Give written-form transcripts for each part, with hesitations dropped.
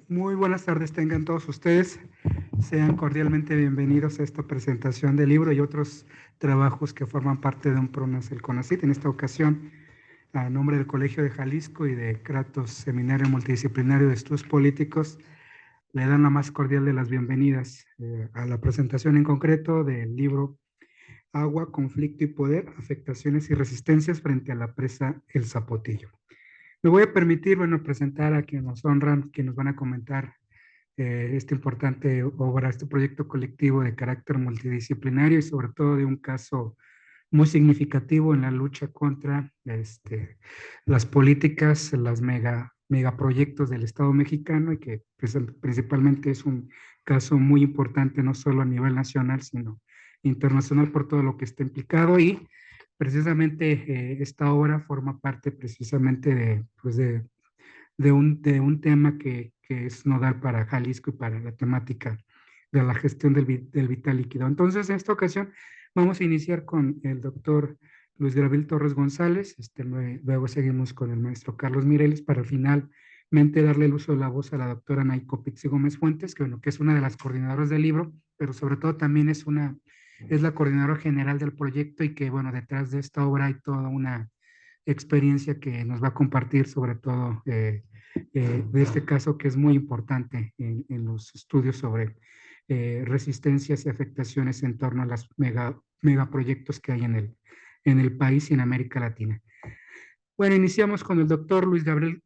Muy buenas tardes tengan todos ustedes. Sean cordialmente bienvenidos a esta presentación del libro y otros trabajos que forman parte de un PRONAS el CONACYT. En esta ocasión, a nombre del Colegio de Jalisco y de Kratos Seminario Multidisciplinario de Estudios Políticos, le dan la más cordial de las bienvenidas a la presentación en concreto del libro Agua, Conflicto y Poder, Afectaciones y Resistencias frente a la presa El Zapotillo. Me voy a permitir, presentar a quienes nos honran, quienes nos van a comentar esta importante obra, este proyecto colectivo de carácter multidisciplinario y sobre todo de un caso muy significativo en la lucha contra las políticas, las megaproyectos del Estado mexicano y que pues, principalmente es un caso muy importante no solo a nivel nacional, sino internacional por todo lo que está implicado y precisamente esta obra forma parte precisamente de un tema que es nodal para Jalisco y para la temática de la gestión del vital líquido. Entonces, en esta ocasión vamos a iniciar con el doctor Luis Gabriel Torres González, luego seguimos con el maestro Carlos Mireles para finalmente darle el uso de la voz a la doctora Naiko Pizzi Gómez Fuentes, que es una de las coordinadoras del libro, pero sobre todo también es la coordinadora general del proyecto y que, bueno, detrás de esta obra hay toda una experiencia que nos va a compartir sobre todo de este caso que es muy importante en los estudios sobre resistencias y afectaciones en torno a los megaproyectos que hay en el país y en América Latina. Bueno, iniciamos con el doctor Luis Gabriel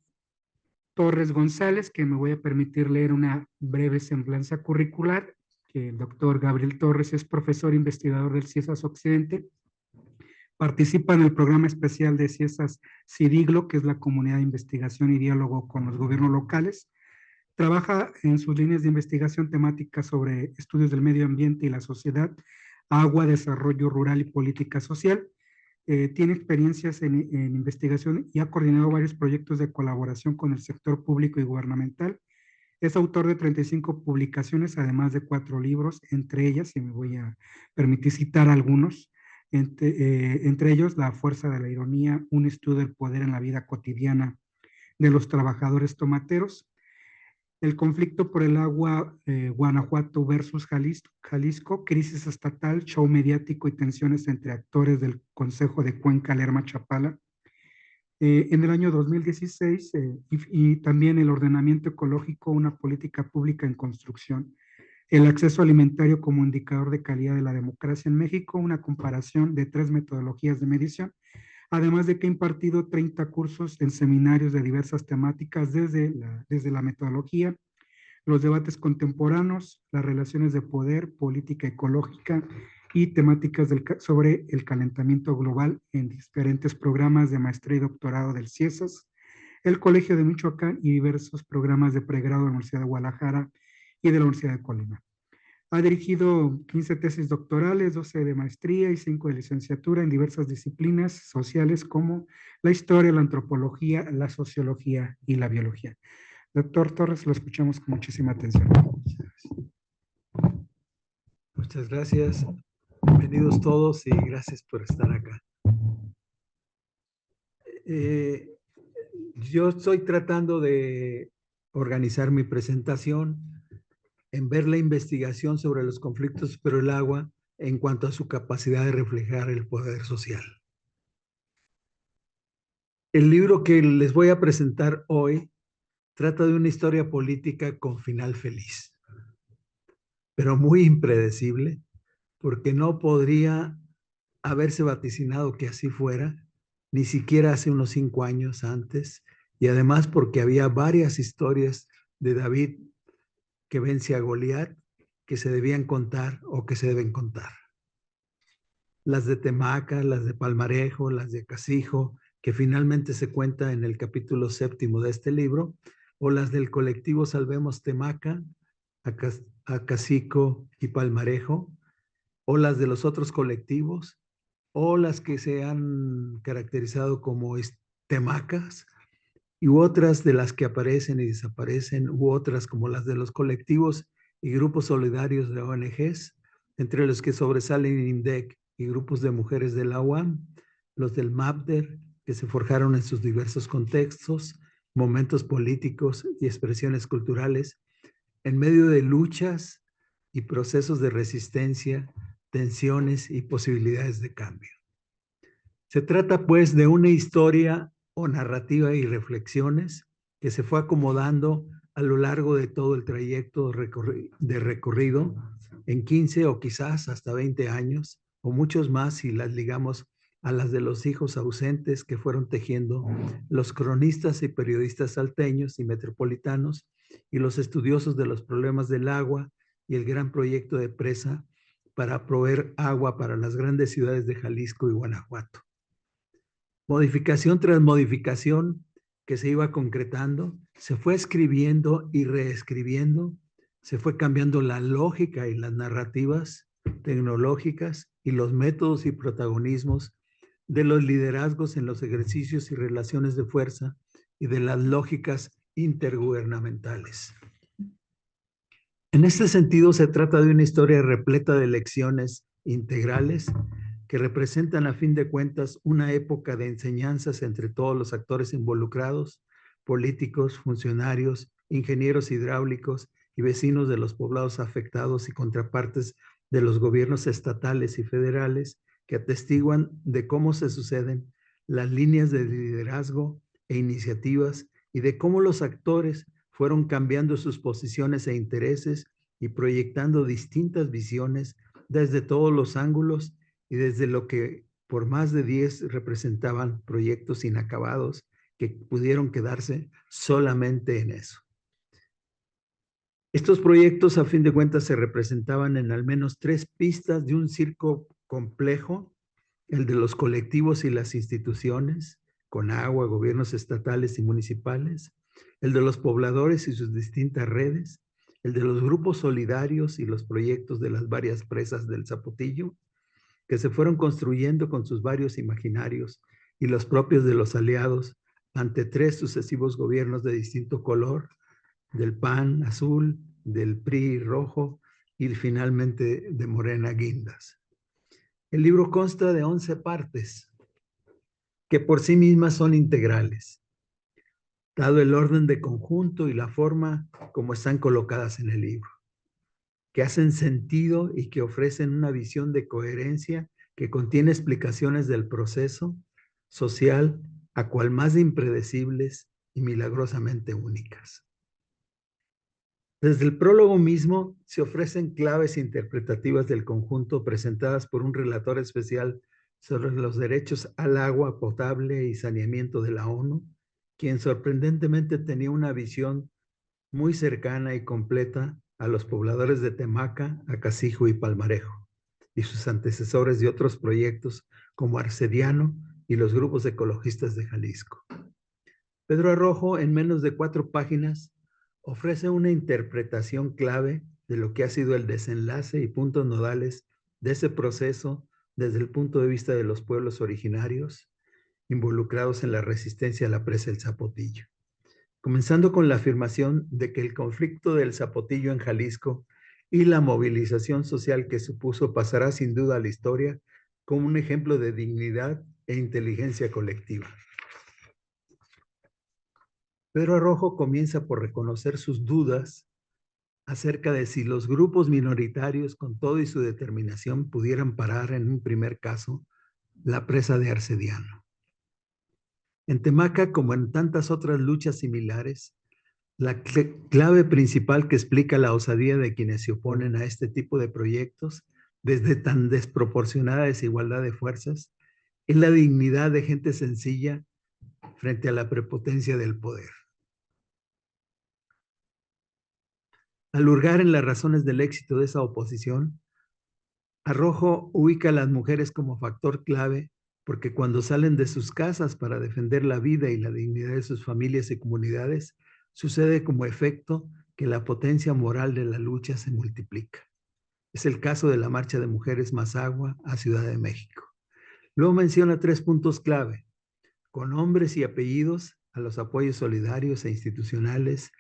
Torres González, que me voy a permitir leer una breve semblanza curricular, que el doctor Gabriel Torres es profesor investigador del CIESAS Occidente. Participa en el programa especial de CIESAS CIDIGLO, que es la comunidad de investigación y diálogo con los gobiernos locales. Trabaja en sus líneas de investigación temáticas sobre estudios del medio ambiente y la sociedad, agua, desarrollo rural y política social. Tiene experiencias en investigación y ha coordinado varios proyectos de colaboración con el sector público y gubernamental. Es autor de 35 publicaciones, además de 4 libros, entre ellas, y me voy a permitir citar algunos, entre ellos La fuerza de la ironía, un estudio del poder en la vida cotidiana de los trabajadores tomateros, El conflicto por el agua, Guanajuato versus Jalisco, crisis estatal, show mediático y tensiones entre actores del Consejo de Cuenca, Lerma, Chapala, en el año 2016 y también el ordenamiento ecológico, una política pública en construcción, el acceso alimentario como indicador de calidad de la democracia en México, una comparación de 3 metodologías de medición, además de que ha impartido 30 cursos en seminarios de diversas temáticas desde la metodología, los debates contemporáneos, las relaciones de poder, política ecológica y temáticas sobre el calentamiento global en diferentes programas de maestría y doctorado del CIESAS, el Colegio de Michoacán y diversos programas de pregrado de la Universidad de Guadalajara y de la Universidad de Colima. Ha dirigido 15 tesis doctorales, 12 de maestría y 5 de licenciatura en diversas disciplinas sociales como la historia, la antropología, la sociología y la biología. Doctor Torres, lo escuchamos con muchísima atención. Muchas gracias. Bienvenidos todos y gracias por estar acá. Yo estoy tratando de organizar mi presentación en ver la investigación sobre los conflictos por el agua en cuanto a su capacidad de reflejar el poder social. El libro que les voy a presentar hoy trata de una historia política con final feliz, pero muy impredecible, porque no podría haberse vaticinado que así fuera, ni siquiera hace unos 5 años antes, y además porque había varias historias de David que vence a Goliat que se debían contar o que se deben contar. Las de Temaca, las de Palmarejo, las de Casijo, que finalmente se cuenta en el capítulo 7 de este libro, o las del colectivo Salvemos Temaca, Acacico y Palmarejo, o las de los otros colectivos, o las que se han caracterizado como temacas, y otras de las que aparecen y desaparecen, u otras como las de los colectivos y grupos solidarios de ONGs, entre los que sobresalen INDEC y grupos de mujeres de la UAM, los del MAPDER, que se forjaron en sus diversos contextos, momentos políticos y expresiones culturales en medio de luchas y procesos de resistencia, tensiones y posibilidades de cambio. Se trata pues de una historia o narrativa y reflexiones que se fue acomodando a lo largo de todo el trayecto de recorrido en 15 o quizás hasta 20 años o muchos más si las ligamos a las de los hijos ausentes que fueron tejiendo los cronistas y periodistas salteños y metropolitanos y los estudiosos de los problemas del agua y el gran proyecto de presa para proveer agua para las grandes ciudades de Jalisco y Guanajuato. Modificación tras modificación que se iba concretando, se fue escribiendo y reescribiendo, se fue cambiando la lógica y las narrativas tecnológicas y los métodos y protagonismos de los liderazgos en los ejercicios y relaciones de fuerza y de las lógicas intergubernamentales. En este sentido, se trata de una historia repleta de lecciones integrales que representan a fin de cuentas una época de enseñanzas entre todos los actores involucrados, políticos, funcionarios, ingenieros hidráulicos y vecinos de los poblados afectados y contrapartes de los gobiernos estatales y federales que atestiguan de cómo se suceden las líneas de liderazgo e iniciativas y de cómo los actores fueron cambiando sus posiciones e intereses y proyectando distintas visiones desde todos los ángulos y desde lo que por más de 10 representaban proyectos inacabados que pudieron quedarse solamente en eso. Estos proyectos, a fin de cuentas, se representaban en al menos 3 pistas de un circo complejo, el de los colectivos y las instituciones, con agua, gobiernos estatales y municipales, el de los pobladores y sus distintas redes, el de los grupos solidarios y los proyectos de las varias presas del Zapotillo, que se fueron construyendo con sus varios imaginarios y los propios de los aliados ante 3 sucesivos gobiernos de distinto color, del PAN azul, del PRI rojo y finalmente de Morena guindas. El libro consta de 11 partes que por sí mismas son integrales, dado el orden de conjunto y la forma como están colocadas en el libro, que hacen sentido y que ofrecen una visión de coherencia que contiene explicaciones del proceso social, a cual más impredecibles y milagrosamente únicas. Desde el prólogo mismo se ofrecen claves interpretativas del conjunto presentadas por un relator especial sobre los derechos al agua potable y saneamiento de la ONU, quien sorprendentemente tenía una visión muy cercana y completa a los pobladores de Temaca, Acacijo y Palmarejo, y sus antecesores de otros proyectos como Arcediano y los grupos ecologistas de Jalisco. Pedro Arrojo, en menos de 4 páginas, ofrece una interpretación clave de lo que ha sido el desenlace y puntos nodales de ese proceso desde el punto de vista de los pueblos originarios involucrados en la resistencia a la presa del Zapotillo. Comenzando con la afirmación de que el conflicto del Zapotillo en Jalisco y la movilización social que supuso pasará sin duda a la historia como un ejemplo de dignidad e inteligencia colectiva. Pedro Arrojo comienza por reconocer sus dudas acerca de si los grupos minoritarios, con todo y su determinación, pudieran parar en un primer caso la presa de Arcediano. En Temaca, como en tantas otras luchas similares, la clave principal que explica la osadía de quienes se oponen a este tipo de proyectos, desde tan desproporcionada desigualdad de fuerzas, es la dignidad de gente sencilla frente a la prepotencia del poder. Al hurgar en las razones del éxito de esa oposición, Arrojo ubica a las mujeres como factor clave porque cuando salen de sus casas para defender la vida y la dignidad de sus familias y comunidades, sucede como efecto que la potencia moral de la lucha se multiplica. Es el caso de la marcha de mujeres Más Agua a Ciudad de México. Luego menciona 3 puntos clave, con nombres y apellidos a los apoyos solidarios e institucionales,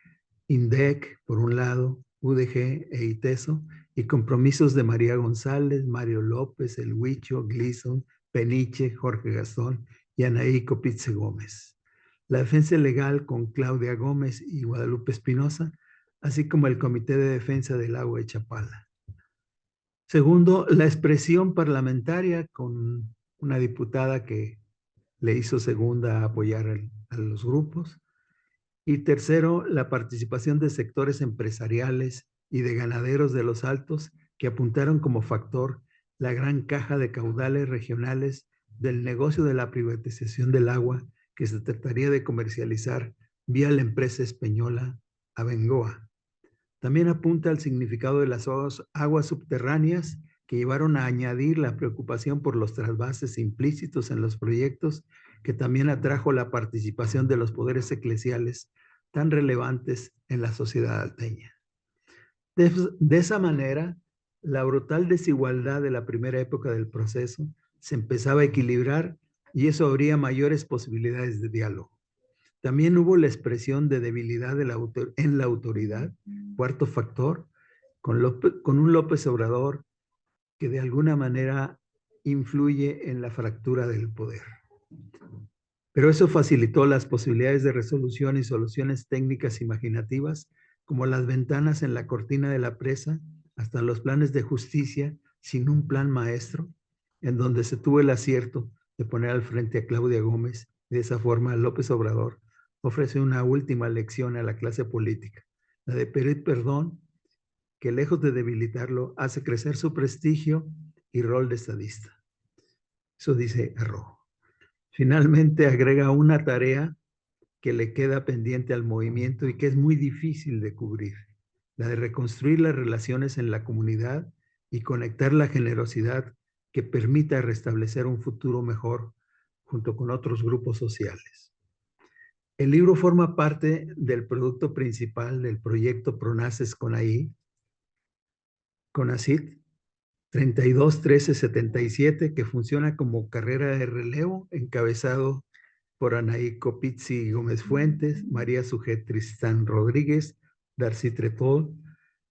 INDEC, por un lado, UDG e ITESO, y compromisos de María González, Mario López, El Huicho, Gleason, Peniche, Jorge Gastón y Anaí Copitze Gómez. la defensa legal con Claudia Gómez y Guadalupe Espinosa, así como el Comité de Defensa del Agua de Chapala. Segundo, la expresión parlamentaria con una diputada que le hizo segunda a apoyar a los grupos. Y tercero, la participación de sectores empresariales y de ganaderos de los Altos que apuntaron como factor la gran caja de caudales regionales del negocio de la privatización del agua que se trataría de comercializar vía la empresa española Abengoa. También apunta al significado de las aguas subterráneas que llevaron a añadir la preocupación por los trasvases implícitos en los proyectos, que también atrajo la participación de los poderes eclesiales tan relevantes en la sociedad alteña. De esa manera, la brutal desigualdad de la primera época del proceso se empezaba a equilibrar y eso abría mayores posibilidades de diálogo. También hubo la expresión de debilidad en la autoridad, cuarto factor, con un López Obrador que de alguna manera influye en la fractura del poder. Pero eso facilitó las posibilidades de resolución y soluciones técnicas imaginativas, como las ventanas en la cortina de la presa, hasta los planes de justicia sin un plan maestro, en donde se tuvo el acierto de poner al frente a Claudia Gómez. De esa forma, López Obrador ofrece una última lección a la clase política, la de pedir perdón, que lejos de debilitarlo, hace crecer su prestigio y rol de estadista. Eso dice Arrojo. Finalmente agrega una tarea que le queda pendiente al movimiento y que es muy difícil de cubrir, la de reconstruir las relaciones en la comunidad y conectar la generosidad que permita restablecer un futuro mejor junto con otros grupos sociales. El libro forma parte del producto principal del proyecto Pronaces CONACYT 321377, que funciona como carrera de relevo, encabezado por Anaí Copizzi Gómez Fuentes, María Sujet Tristán Rodríguez, Darcy Trepol,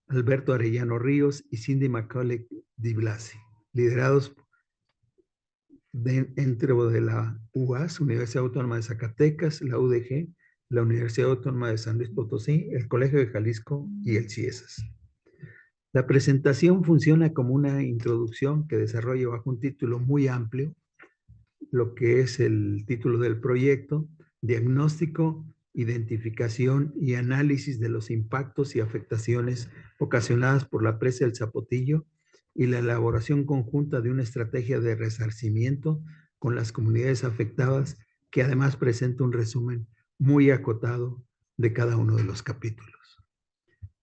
Alberto Arellano Ríos y Cindy Macaulay Di Blasi, liderados dentro de la UAS, Universidad Autónoma de Zacatecas, la UDG, la Universidad Autónoma de San Luis Potosí, el Colegio de Jalisco y el CIESAS. La presentación funciona como una introducción que desarrolla bajo un título muy amplio, lo que es el título del proyecto: diagnóstico, identificación y análisis de los impactos y afectaciones ocasionadas por la presa del Zapotillo y la elaboración conjunta de una estrategia de resarcimiento con las comunidades afectadas, que además presenta un resumen muy acotado de cada uno de los capítulos.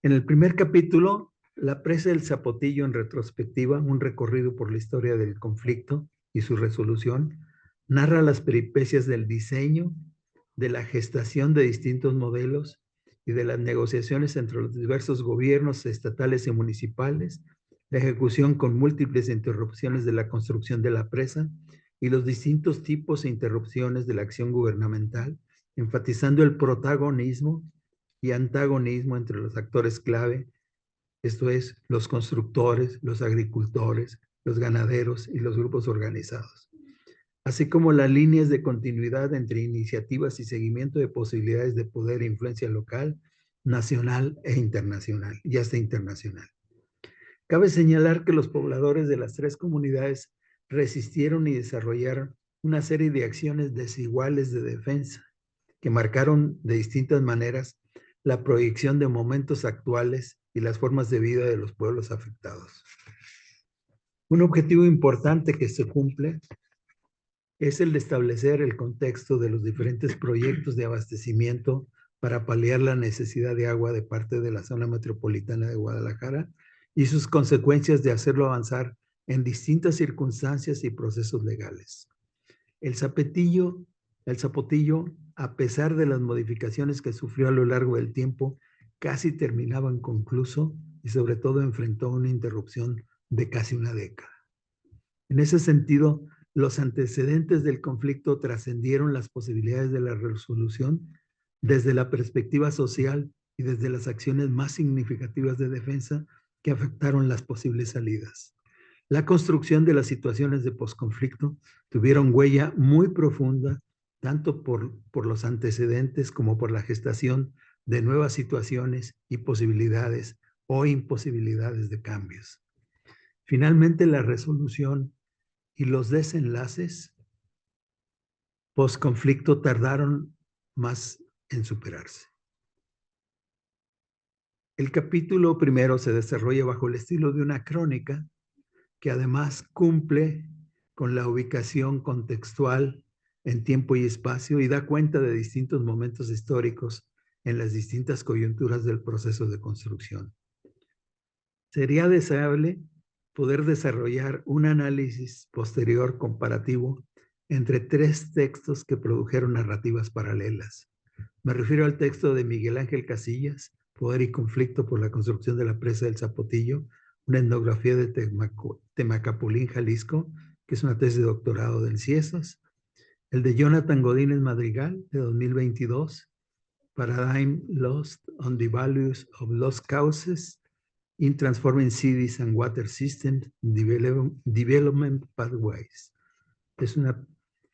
En el primer capítulo, la presa del Zapotillo en retrospectiva, un recorrido por la historia del conflicto y su resolución, narra las peripecias del diseño, de la gestación de distintos modelos y de las negociaciones entre los diversos gobiernos estatales y municipales, la ejecución con múltiples interrupciones de la construcción de la presa y los distintos tipos e interrupciones de la acción gubernamental, enfatizando el protagonismo y antagonismo entre los actores clave, esto es, los constructores, los agricultores, los ganaderos y los grupos organizados, así como las líneas de continuidad entre iniciativas y seguimiento de posibilidades de poder e influencia local, nacional e internacional, y hasta internacional. Cabe señalar que los pobladores de las tres comunidades resistieron y desarrollaron una serie de acciones desiguales de defensa que marcaron de distintas maneras la proyección de momentos actuales y las formas de vida de los pueblos afectados. Un objetivo importante que se cumple es el de establecer el contexto de los diferentes proyectos de abastecimiento para paliar la necesidad de agua de parte de la zona metropolitana de Guadalajara y sus consecuencias de hacerlo avanzar en distintas circunstancias y procesos legales. El Zapotillo, a pesar de las modificaciones que sufrió a lo largo del tiempo, casi terminaba inconcluso y sobre todo enfrentó una interrupción de casi una década. En ese sentido, los antecedentes del conflicto trascendieron las posibilidades de la resolución desde la perspectiva social y desde las acciones más significativas de defensa que afectaron las posibles salidas. La construcción de las situaciones de posconflicto tuvieron huella muy profunda tanto por los antecedentes como por la gestación de nuevas situaciones y posibilidades o imposibilidades de cambios. Finalmente, la resolución y los desenlaces post-conflicto tardaron más en superarse. El capítulo primero se desarrolla bajo el estilo de una crónica que además cumple con la ubicación contextual en tiempo y espacio y da cuenta de distintos momentos históricos en las distintas coyunturas del proceso de construcción. Sería deseable poder desarrollar un análisis posterior comparativo entre tres textos que produjeron narrativas paralelas. Me refiero al texto de Miguel Ángel Casillas, Poder y conflicto por la construcción de la presa del Zapotillo, una etnografía de Temacapulín, Jalisco, que es una tesis de doctorado del CIESAS. El de Jonathan Godínez Madrigal, de 2022, Paradigm Lost on the Values of Lost Causes in Transforming Cities and Water Systems Development Pathways. Es una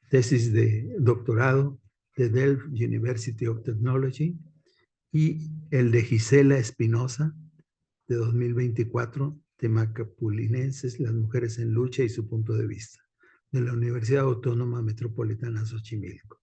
tesis de doctorado de Delft University of Technology, y el de Gisela Espinosa, de 2024, Temacapulinenses, las mujeres en lucha y su punto de vista, de la Universidad Autónoma Metropolitana Xochimilco.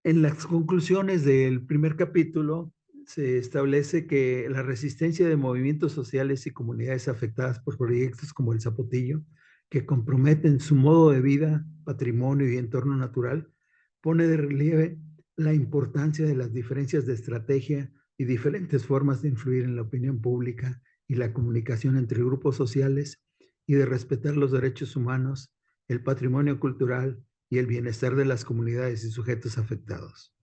En las conclusiones del primer capítulo se establece que la resistencia de movimientos sociales y comunidades afectadas por proyectos como el Zapotillo, que comprometen su modo de vida, patrimonio y entorno natural, pone de relieve la importancia de las diferencias de estrategia y diferentes formas de influir en la opinión pública y la comunicación entre grupos sociales y de respetar los derechos humanos, el patrimonio cultural y el bienestar de las comunidades y sujetos afectados.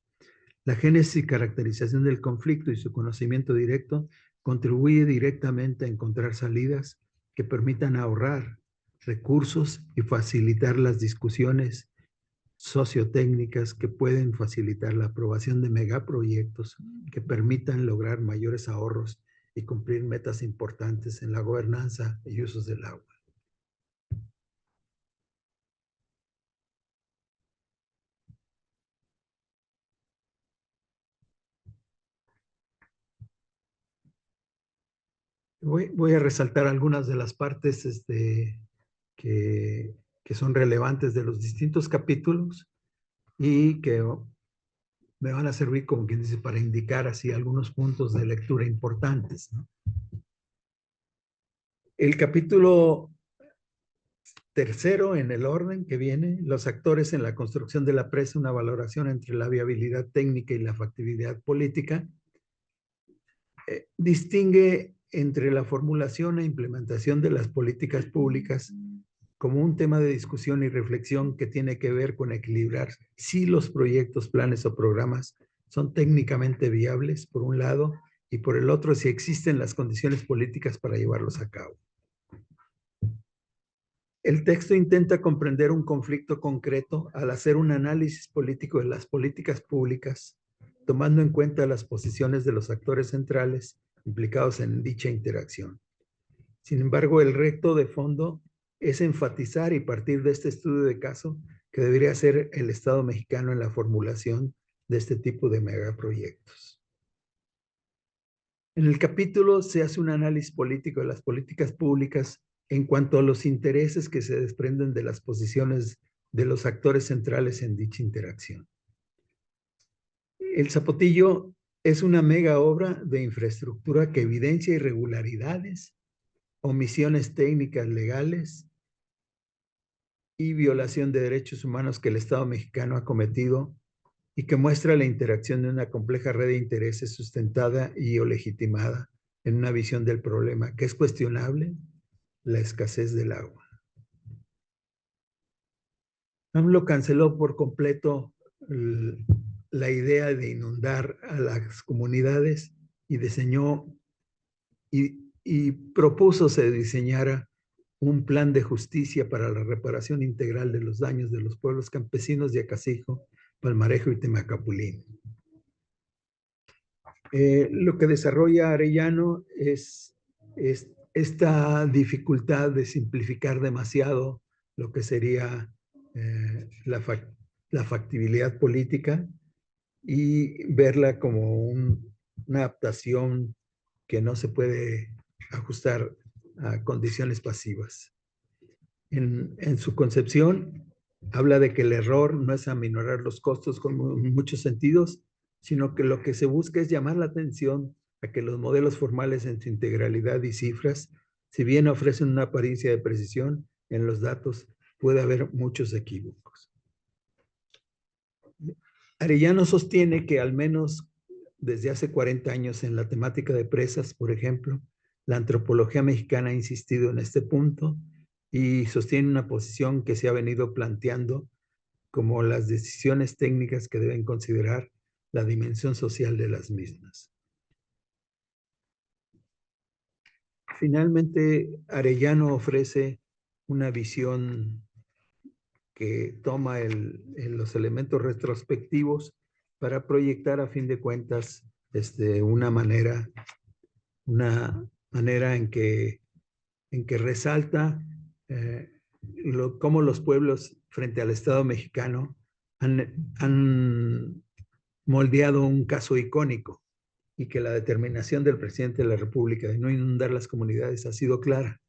La génesis y caracterización del conflicto y su conocimiento directo contribuye directamente a encontrar salidas que permitan ahorrar recursos y facilitar las discusiones sociotécnicas que pueden facilitar la aprobación de megaproyectos que permitan lograr mayores ahorros y cumplir metas importantes en la gobernanza y usos del agua. Voy a resaltar algunas de las partes que son relevantes de los distintos capítulos y que me van a servir, como quien dice, para indicar así algunos puntos de lectura importantes, ¿no? El capítulo tercero en el orden que viene, los actores en la construcción de la presa, una valoración entre la viabilidad técnica y la factibilidad política, distingue entre la formulación e implementación de las políticas públicas como un tema de discusión y reflexión que tiene que ver con equilibrar si los proyectos, planes o programas son técnicamente viables, por un lado, y por el otro, si existen las condiciones políticas para llevarlos a cabo. El texto intenta comprender un conflicto concreto al hacer un análisis político de las políticas públicas, tomando en cuenta las posiciones de los actores centrales implicados en dicha interacción. Sin embargo, el reto de fondo es enfatizar y partir de este estudio de caso que debería ser el Estado mexicano en la formulación de este tipo de megaproyectos. En el capítulo se hace un análisis político de las políticas públicas en cuanto a los intereses que se desprenden de las posiciones de los actores centrales en dicha interacción. El Zapotillo es una mega obra de infraestructura que evidencia irregularidades, omisiones técnicas legales y violación de derechos humanos que el Estado mexicano ha cometido y que muestra la interacción de una compleja red de intereses sustentada y o legitimada en una visión del problema que es cuestionable, la escasez del agua. AMLO canceló por completo la idea de inundar a las comunidades y diseñó y propuso se diseñara un plan de justicia para la reparación integral de los daños de los pueblos campesinos de Acacijo, Palmarejo y Temacapulín. Lo que desarrolla Arellano es esta dificultad de simplificar demasiado lo que sería la factibilidad política y verla como una adaptación que no se puede ajustar a condiciones pasivas. En su concepción, habla de que el error no es aminorar los costos con muchos sentidos, sino que lo que se busca es llamar la atención a que los modelos formales en su integralidad y cifras, si bien ofrecen una apariencia de precisión, en los datos puede haber muchos equívocos. Arellano sostiene que al menos desde hace 40 años en la temática de presas, por ejemplo, la antropología mexicana ha insistido en este punto y sostiene una posición que se ha venido planteando como las decisiones técnicas que deben considerar la dimensión social de las mismas. Finalmente, Arellano ofrece una visión que toma los elementos retrospectivos para proyectar a fin de cuentas una manera en que resalta cómo los pueblos frente al Estado mexicano han moldeado un caso icónico y que la determinación del presidente de la República de no inundar las comunidades ha sido clara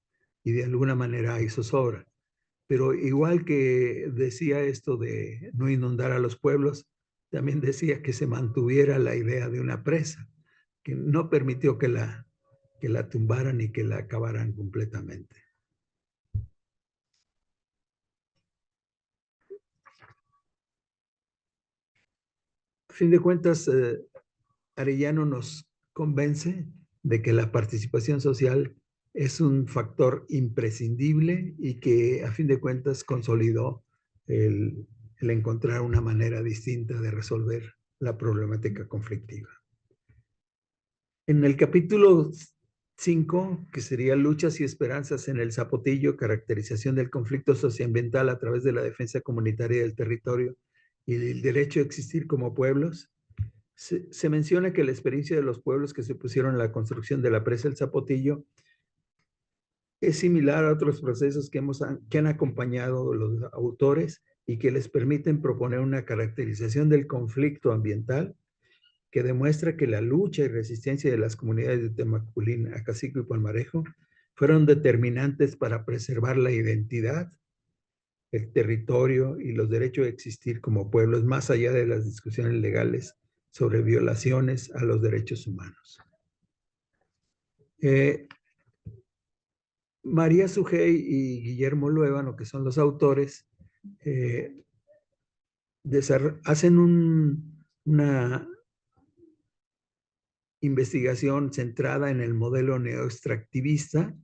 y de alguna manera hizo sobra. Pero igual que decía esto de no inundar a los pueblos, también decía que se mantuviera la idea de una presa, que no permitió que la tumbaran y que la acabaran completamente. A fin de cuentas, Arellano nos convence de que la participación social es un factor imprescindible y que a fin de cuentas consolidó el encontrar una manera distinta de resolver la problemática conflictiva. En el capítulo 5, que sería Luchas y Esperanzas en el Zapotillo, caracterización del conflicto socioambiental a través de la defensa comunitaria del territorio y el derecho a existir como pueblos, se menciona que la experiencia de los pueblos que se pusieron a la construcción de la presa del Zapotillo es similar a otros procesos que han acompañado los autores y que les permiten proponer una caracterización del conflicto ambiental que demuestra que la lucha y resistencia de las comunidades de Temaculín, Acacico y Palmarejo fueron determinantes para preservar la identidad, el territorio y los derechos de existir como pueblos, más allá de las discusiones legales sobre violaciones a los derechos humanos. María Sugey y Guillermo Luébano, que son los autores, hacen una investigación centrada en el modelo neoextractivista,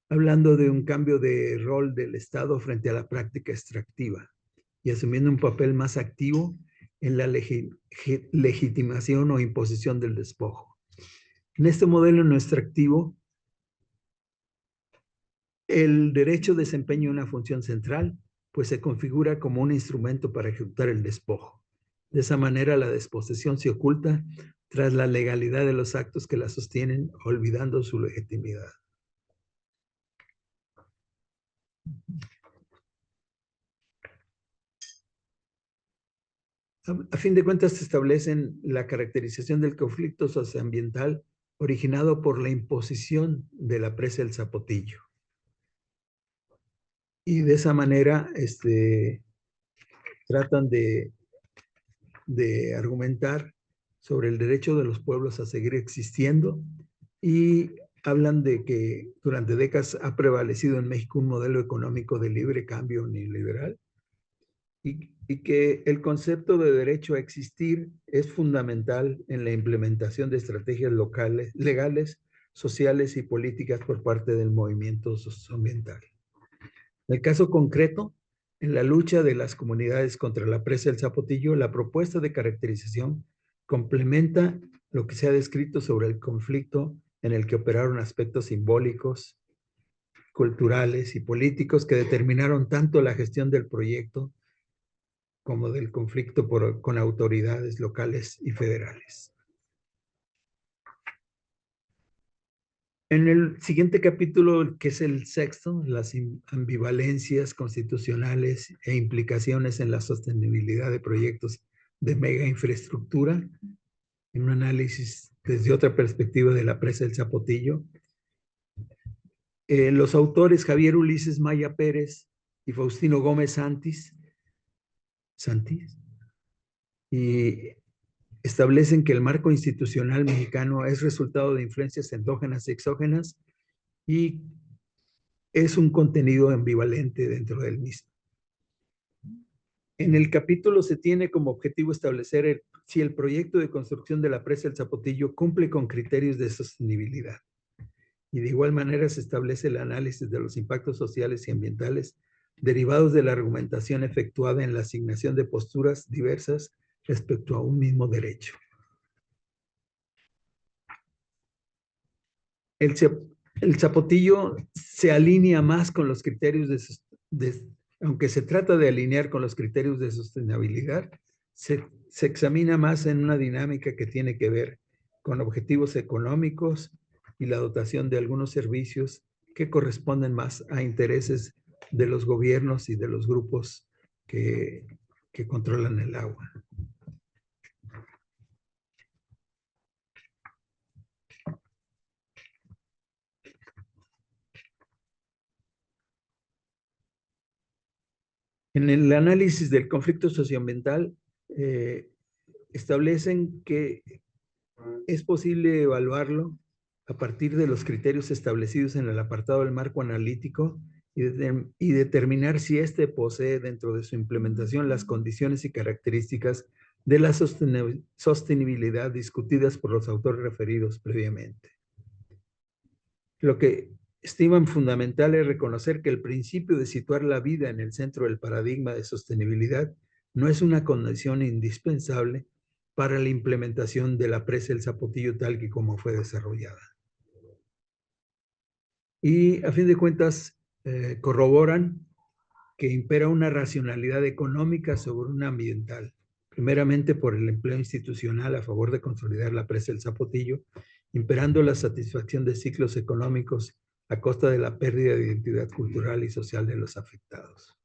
hablando de un cambio de rol del Estado frente a la práctica extractiva y asumiendo un papel más activo en la legitimación o imposición del despojo. En este modelo no extractivo, el derecho desempeña una función central, pues se configura como un instrumento para ejecutar el despojo. De esa manera, la desposesión se oculta tras la legalidad de los actos que la sostienen, olvidando su legitimidad. A fin de cuentas, se establecen la caracterización del conflicto socioambiental originado por la imposición de la presa del Zapotillo. Y de esa manera tratan de argumentar sobre el derecho de los pueblos a seguir existiendo y hablan de que durante décadas ha prevalecido en México un modelo económico de libre cambio neoliberal y que el concepto de derecho a existir es fundamental en la implementación de estrategias locales, legales, sociales y políticas por parte del movimiento socioambiental. En el caso concreto, en la lucha de las comunidades contra la presa del Zapotillo, la propuesta de caracterización complementa lo que se ha descrito sobre el conflicto en el que operaron aspectos simbólicos, culturales y políticos que determinaron tanto la gestión del proyecto como del conflicto con autoridades locales y federales. En el siguiente capítulo, que es el sexto, las ambivalencias constitucionales e implicaciones en la sostenibilidad de proyectos de mega infraestructura, en un análisis desde otra perspectiva de la presa del Zapotillo. Los autores Javier Ulises Maya Pérez y Faustino Gómez Santis, y establecen que el marco institucional mexicano es resultado de influencias endógenas y exógenas y es un contenido ambivalente dentro del mismo. En el capítulo se tiene como objetivo establecer si el proyecto de construcción de la presa del Zapotillo cumple con criterios de sostenibilidad. Y de igual manera se establece el análisis de los impactos sociales y ambientales derivados de la argumentación efectuada en la asignación de posturas diversas respecto a un mismo derecho. El Zapotillo se alinea más con los criterios aunque se trata de alinear con los criterios de sostenibilidad, se examina más en una dinámica que tiene que ver con objetivos económicos y la dotación de algunos servicios que corresponden más a intereses de los gobiernos y de los grupos que controlan el agua. En el análisis del conflicto socioambiental, establecen que es posible evaluarlo a partir de los criterios establecidos en el apartado del marco analítico y determinar si éste posee dentro de su implementación las condiciones y características de la sostenibilidad discutidas por los autores referidos previamente. Lo que estiman fundamental es reconocer que el principio de situar la vida en el centro del paradigma de sostenibilidad no es una condición indispensable para la implementación de la presa del Zapotillo tal que como fue desarrollada. Y a fin de cuentas corroboran que impera una racionalidad económica sobre una ambiental, primeramente por el empleo institucional a favor de consolidar la presa del Zapotillo, imperando la satisfacción de ciclos económicos a costa de la pérdida de identidad cultural y social de los afectados.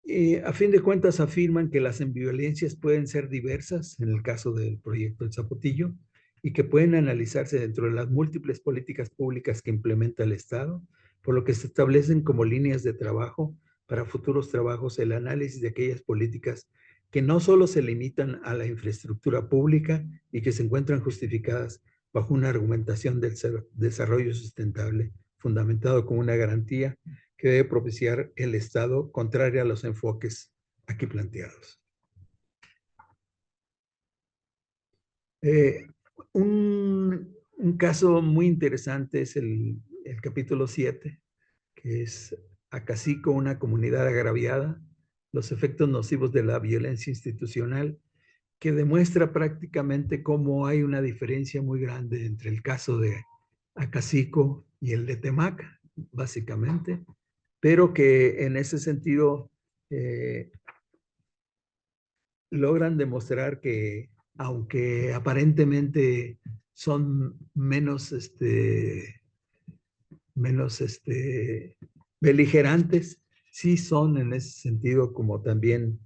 Y a fin de cuentas afirman que las ambivalencias pueden ser diversas en el caso del proyecto del Zapotillo y que pueden analizarse dentro de las múltiples políticas públicas que implementa el Estado, por lo que se establecen como líneas de trabajo para futuros trabajos el análisis de aquellas políticas que no solo se limitan a la infraestructura pública y que se encuentran justificadas bajo una argumentación del desarrollo sustentable, fundamentado como una garantía que debe propiciar el Estado, contraria a los enfoques aquí planteados. Un caso muy interesante es el capítulo 7, que es Acacico, una comunidad agraviada, los efectos nocivos de la violencia institucional, que demuestra prácticamente cómo hay una diferencia muy grande entre el caso de Acacico y el de Temac, básicamente, pero que en ese sentido logran demostrar que aunque aparentemente son menos beligerantes, sí son en ese sentido como también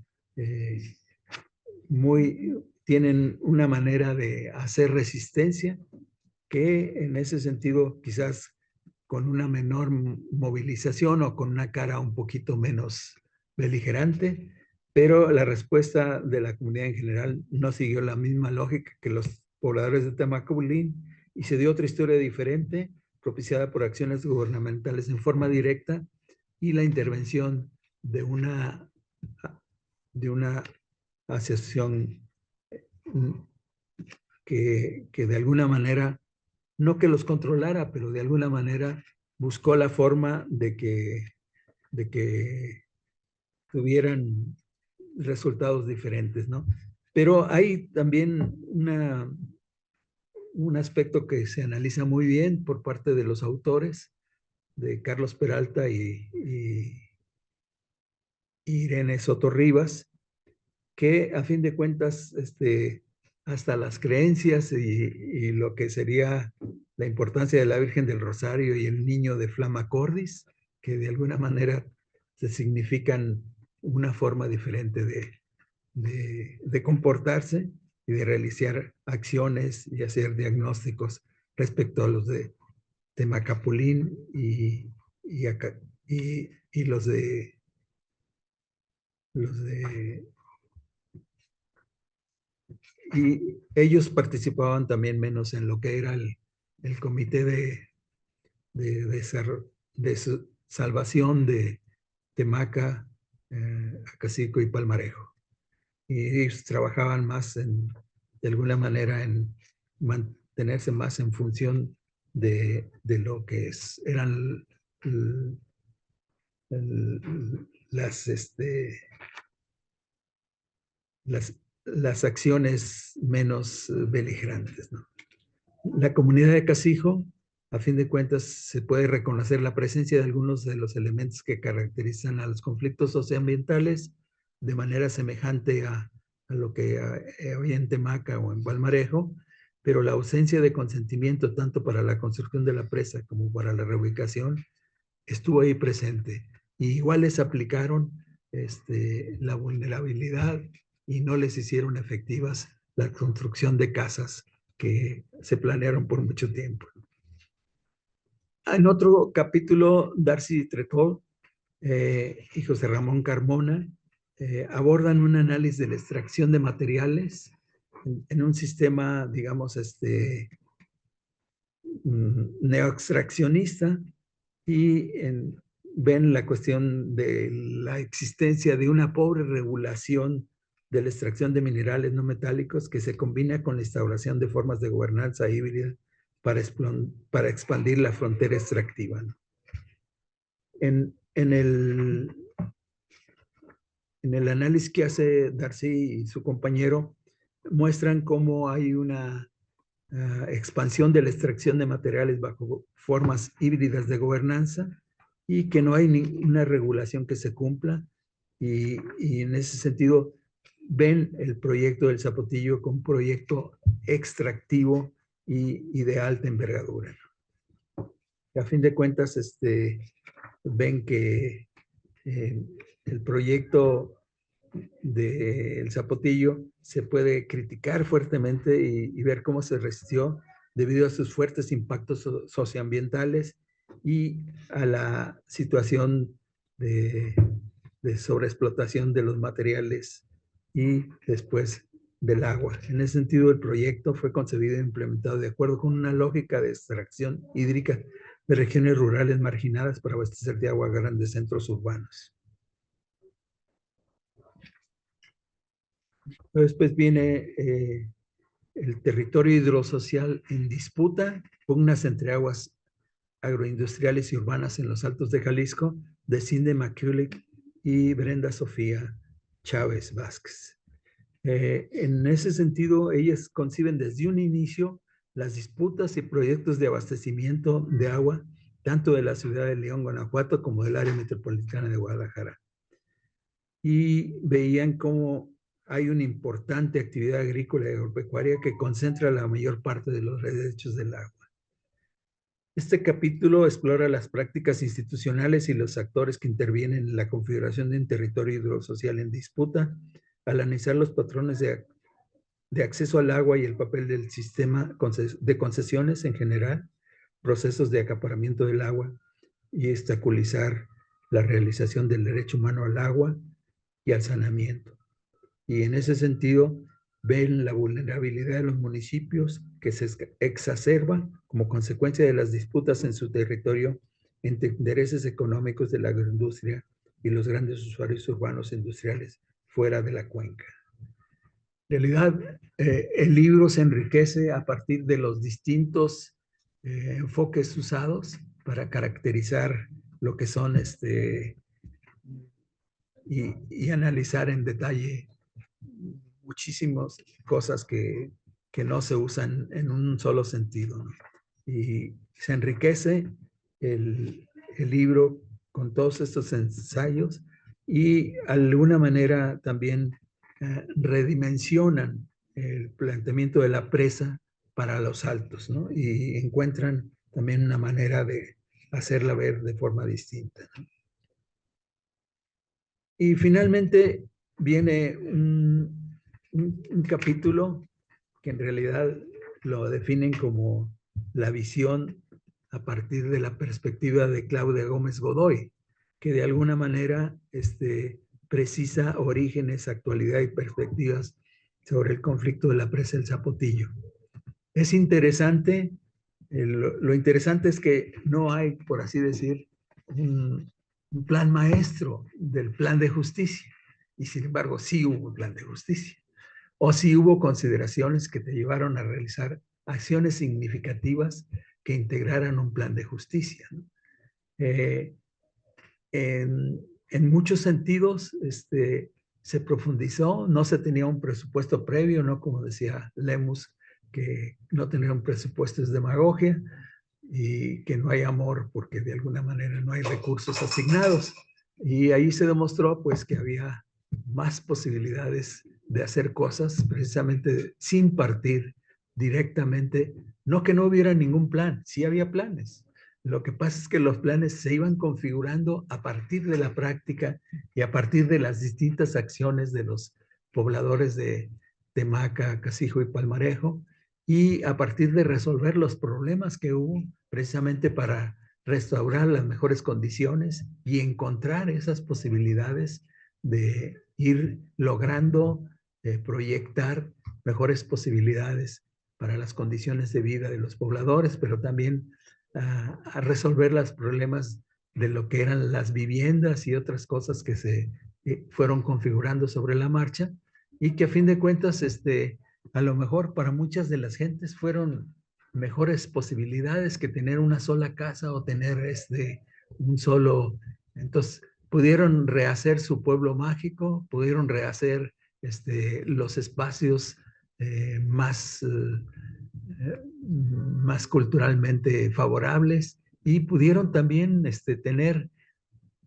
tienen una manera de hacer resistencia que en ese sentido quizás con una menor movilización o con una cara un poquito menos beligerante, pero la respuesta de la comunidad en general no siguió la misma lógica que los pobladores de Temaculín y se dio otra historia diferente, propiciada por acciones gubernamentales en forma directa y la intervención de una asociación que de alguna manera, no que los controlara, pero de alguna manera buscó la forma de que tuvieran resultados diferentes, ¿no? Pero hay también un aspecto que se analiza muy bien por parte de los autores, de Carlos Peralta y Irene Soto Rivas, que a fin de cuentas hasta las creencias y lo que sería la importancia de la Virgen del Rosario y el niño de Flama Cordis, que de alguna manera se significan una forma diferente de comportarse y de realizar acciones y hacer diagnósticos respecto a los de Temacapulín y los de y ellos participaban también menos en lo que era el comité de salvación de Temaca, Acacico y Palmarejo. Y ellos trabajaban más de alguna manera en mantenerse más en función de lo que eran las, las acciones menos beligerantes, ¿no? La comunidad de Casijo, a fin de cuentas, se puede reconocer la presencia de algunos de los elementos que caracterizan a los conflictos socioambientales de manera semejante a lo que había en Temaca o en Palmarejo, pero la ausencia de consentimiento tanto para la construcción de la presa como para la reubicación estuvo ahí presente. Y igual les aplicaron la vulnerabilidad y no les hicieron efectivas la construcción de casas que se planearon por mucho tiempo. En otro capítulo, Darcy Trepot y José Ramón Carmona abordan un análisis de la extracción de materiales en un sistema, digamos, neoextraccionista y ven la cuestión de la existencia de una pobre regulación de la extracción de minerales no metálicos que se combina con la instauración de formas de gobernanza híbrida para expandir la frontera extractiva, ¿no? En el análisis que hace Darcy y su compañero, muestran cómo hay una expansión de la extracción de materiales bajo formas híbridas de gobernanza y que no hay ninguna regulación que se cumpla y en ese sentido ven el proyecto del Zapotillo como un proyecto extractivo y de alta envergadura. A fin de cuentas, ven que el proyecto del Zapotillo se puede criticar fuertemente y ver cómo se resistió debido a sus fuertes impactos socioambientales y a la situación de sobreexplotación de los materiales y después del agua. En ese sentido, el proyecto fue concebido e implementado de acuerdo con una lógica de extracción hídrica de regiones rurales marginadas para abastecer de agua a grandes centros urbanos. Después viene el territorio hidrosocial en disputa, pugnas entre aguas agroindustriales y urbanas en los Altos de Jalisco, de Cindy McCulloch y Brenda Sofía Chávez Vázquez. En ese sentido, ellas conciben desde un inicio las disputas y proyectos de abastecimiento de agua, tanto de la ciudad de León, Guanajuato, como del área metropolitana de Guadalajara. Y veían cómo hay una importante actividad agrícola y agropecuaria que concentra la mayor parte de los derechos del agua. Este capítulo explora las prácticas institucionales y los actores que intervienen en la configuración de un territorio hidrosocial en disputa, al analizar los patrones de acceso al agua y el papel del sistema de concesiones en general, procesos de acaparamiento del agua y obstaculizar la realización del derecho humano al agua y al saneamiento. Y en ese sentido ven la vulnerabilidad de los municipios que se exacerba como consecuencia de las disputas en su territorio entre intereses económicos de la agroindustria y los grandes usuarios urbanos e industriales fuera de la cuenca. En realidad, el libro se enriquece a partir de los distintos enfoques usados para caracterizar lo que son y analizar en detalle muchísimas cosas que no se usan en un solo sentido, ¿no? Y se enriquece el libro con todos estos ensayos y de alguna manera también redimensionan el planteamiento de la presa para los altos, ¿no? Y encuentran también una manera de hacerla ver de forma distinta, ¿no? Y finalmente viene un capítulo que en realidad lo definen como la visión a partir de la perspectiva de Claudia Gómez Godoy, que de alguna manera precisa orígenes, actualidad y perspectivas sobre el conflicto de la presa del Zapotillo. Es interesante, lo interesante es que no hay, por así decir, un plan maestro del plan de justicia, y sin embargo sí hubo un plan de justicia, o sí hubo consideraciones que te llevaron a realizar acciones significativas que integraran un plan de justicia, ¿no? Eh, en muchos sentidos, se profundizó, no se tenía un presupuesto previo, ¿no? Como decía Lemus, que no tener un presupuesto es demagogia y que no hay amor porque de alguna manera no hay recursos asignados. Y ahí se demostró pues que había más posibilidades de hacer cosas precisamente sin partir directamente, no que no hubiera ningún plan, sí había planes. Lo que pasa es que los planes se iban configurando a partir de la práctica y a partir de las distintas acciones de los pobladores de Temaca, Casijo y Palmarejo, y a partir de resolver los problemas que hubo precisamente para restaurar las mejores condiciones y encontrar esas posibilidades de ir logrando proyectar mejores posibilidades para las condiciones de vida de los pobladores, pero también a resolver los problemas de lo que eran las viviendas y otras cosas que se fueron configurando sobre la marcha y que a fin de cuentas, a lo mejor para muchas de las gentes fueron mejores posibilidades que tener una sola casa o tener un solo. Entonces, pudieron rehacer su pueblo mágico, pudieron rehacer los espacios más culturalmente favorables y pudieron también tener,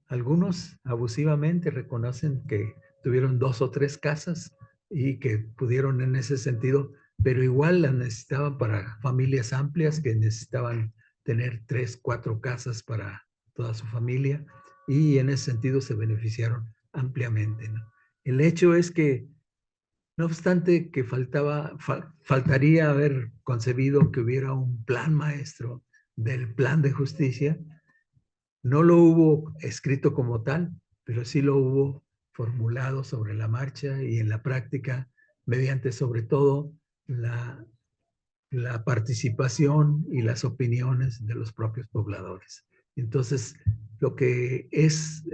algunos abusivamente reconocen que tuvieron 2 o 3 casas y que pudieron en ese sentido, pero igual las necesitaban para familias amplias que necesitaban tener 3, 4 casas para toda su familia y en ese sentido se beneficiaron ampliamente, ¿no? El hecho es que no obstante que faltaría haber concebido que hubiera un plan maestro del plan de justicia, no lo hubo escrito como tal, pero sí lo hubo formulado sobre la marcha y en la práctica mediante sobre todo la participación y las opiniones de los propios pobladores. Entonces, lo que es,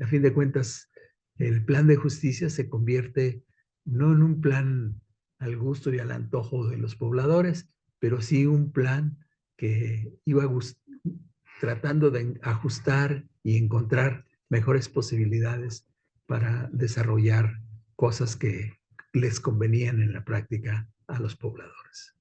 a fin de cuentas, el plan de justicia se convierte no en un plan al gusto y al antojo de los pobladores, pero sí un plan que iba tratando de ajustar y encontrar mejores posibilidades para desarrollar cosas que les convenían en la práctica a los pobladores.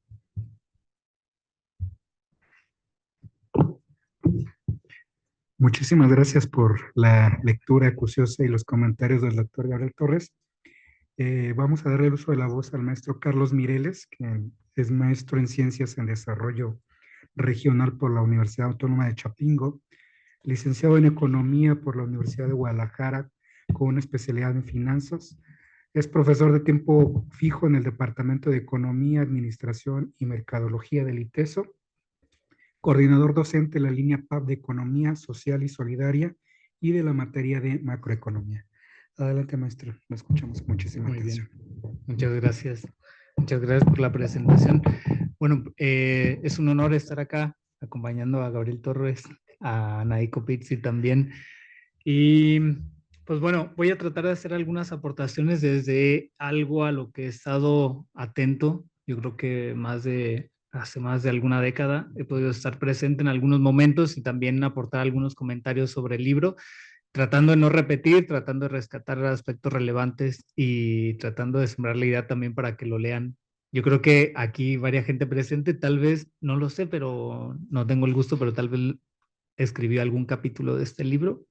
Muchísimas gracias por la lectura acuciosa y los comentarios del doctor Gabriel Torres. Vamos a darle el uso de la voz al maestro Carlos Mireles, que es maestro en Ciencias en Desarrollo Regional por la Universidad Autónoma de Chapingo, licenciado en Economía por la Universidad de Guadalajara, con una especialidad en Finanzas. Es profesor de tiempo fijo en el Departamento de Economía, Administración y Mercadología del ITESO, coordinador docente de la línea PAP de Economía Social y Solidaria y de la materia de Macroeconomía. Adelante, maestro. Lo escuchamos con muchísima atención. Bien. Muchas gracias. Muchas gracias por la presentación. Bueno, es un honor estar acá acompañando a Gabriel Torres, a Naiko Pizzi también. Y pues bueno, voy a tratar de hacer algunas aportaciones desde algo a lo que he estado atento. Yo creo que hace más de alguna década he podido estar presente en algunos momentos y también aportar algunos comentarios sobre el libro, tratando de no repetir, tratando de rescatar aspectos relevantes y tratando de sembrar la idea también para que lo lean. Yo creo que aquí varias gente presente, tal vez, no lo sé, pero no tengo el gusto, pero tal vez escribió algún capítulo de este libro.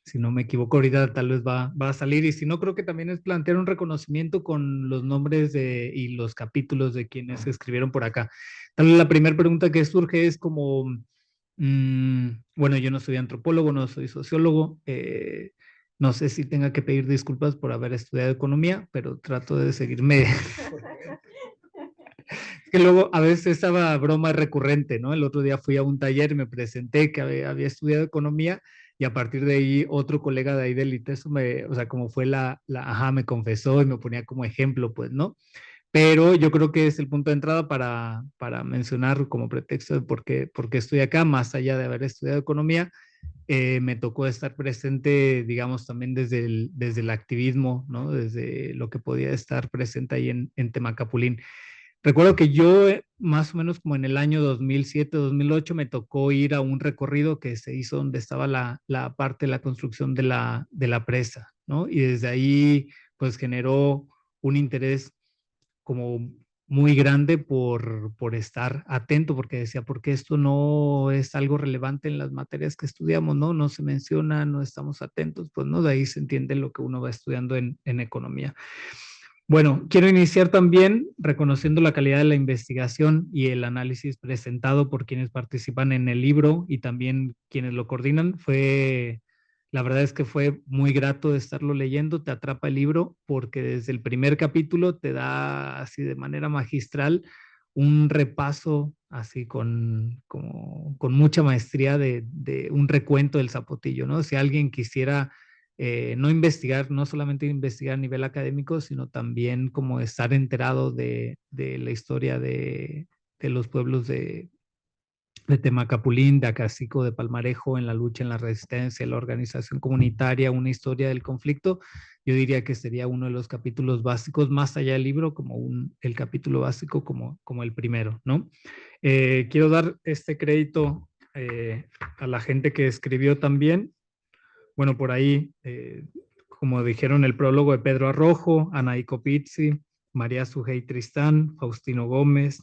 Si no me equivoco, ahorita tal vez va a salir, y si no, creo que también es plantear un reconocimiento con los nombres y los capítulos de quienes escribieron por acá. Tal vez la primera pregunta que surge es como, bueno, yo no soy antropólogo, no soy sociólogo, no sé si tenga que pedir disculpas por haber estudiado economía, pero trato de seguirme. Que luego a veces esa broma es recurrente, ¿no? El otro día fui a un taller, me presenté que había estudiado economía, y a partir de ahí otro colega de ahí del ITESO o sea, como fue ajá, me confesó y me ponía como ejemplo, pues, ¿no? Pero yo creo que es el punto de entrada para mencionar como pretexto de por qué estoy acá, más allá de haber estudiado economía. Me tocó estar presente, digamos, también desde el activismo, ¿no? Desde lo que podía estar presente ahí en Temacapulín. Recuerdo que yo, más o menos como en el año 2007, 2008, me tocó ir a un recorrido que se hizo donde estaba la parte de la construcción de la presa, ¿no? Y desde ahí, pues generó un interés como muy grande por estar atento, porque decía, porque esto no es algo relevante en las materias que estudiamos, ¿no? No se menciona, no estamos atentos, pues, ¿no? De ahí se entiende lo que uno va estudiando en economía. Bueno, quiero iniciar también reconociendo la calidad de la investigación y el análisis presentado por quienes participan en el libro y también quienes lo coordinan. La verdad es que fue muy grato de estarlo leyendo, te atrapa el libro porque desde el primer capítulo te da así de manera magistral un repaso así con mucha maestría de un recuento del zapotillo, ¿no? Si alguien quisiera no investigar, no solamente investigar a nivel académico, sino también como estar enterado de la historia de los pueblos de Temacapulín, de Acacico, de Palmarejo, en la lucha, en la resistencia, en la organización comunitaria, una historia del conflicto. Yo diría que sería uno de los capítulos básicos, más allá del libro, como el capítulo básico, como el primero, ¿no? Quiero dar este crédito a la gente que escribió también. Bueno, por ahí, como dijeron, el prólogo de Pedro Arrojo, Anaíco Pizzi, María Sujei Tristán, Faustino Gómez,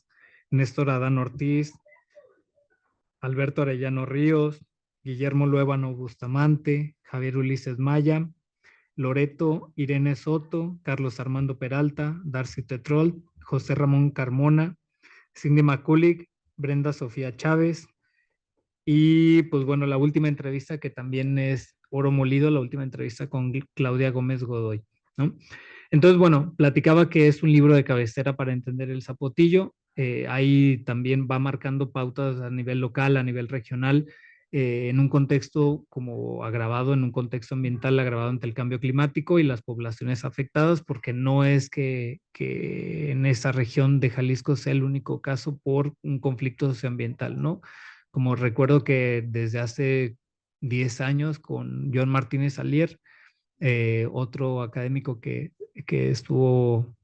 Néstor Adán Ortiz, Alberto Arellano Ríos, Guillermo Luébano Bustamante, Javier Ulises Maya, Loreto Irene Soto, Carlos Armando Peralta, Darcy Tetrol, José Ramón Carmona, Cindy Maculic, Brenda Sofía Chávez, y pues bueno, la última entrevista que también es oro molido, la última entrevista con Claudia Gómez Godoy, ¿no? Entonces, bueno, platicaba que es un libro de cabecera para entender el zapotillo. Ahí también va marcando pautas a nivel local, a nivel regional, en un contexto como agravado, en un contexto ambiental agravado ante el cambio climático y las poblaciones afectadas, porque no es que en esa región de Jalisco sea el único caso por un conflicto socioambiental, ¿no? Como recuerdo que desde hace 10 años con John Martínez Alier, otro académico que estuvo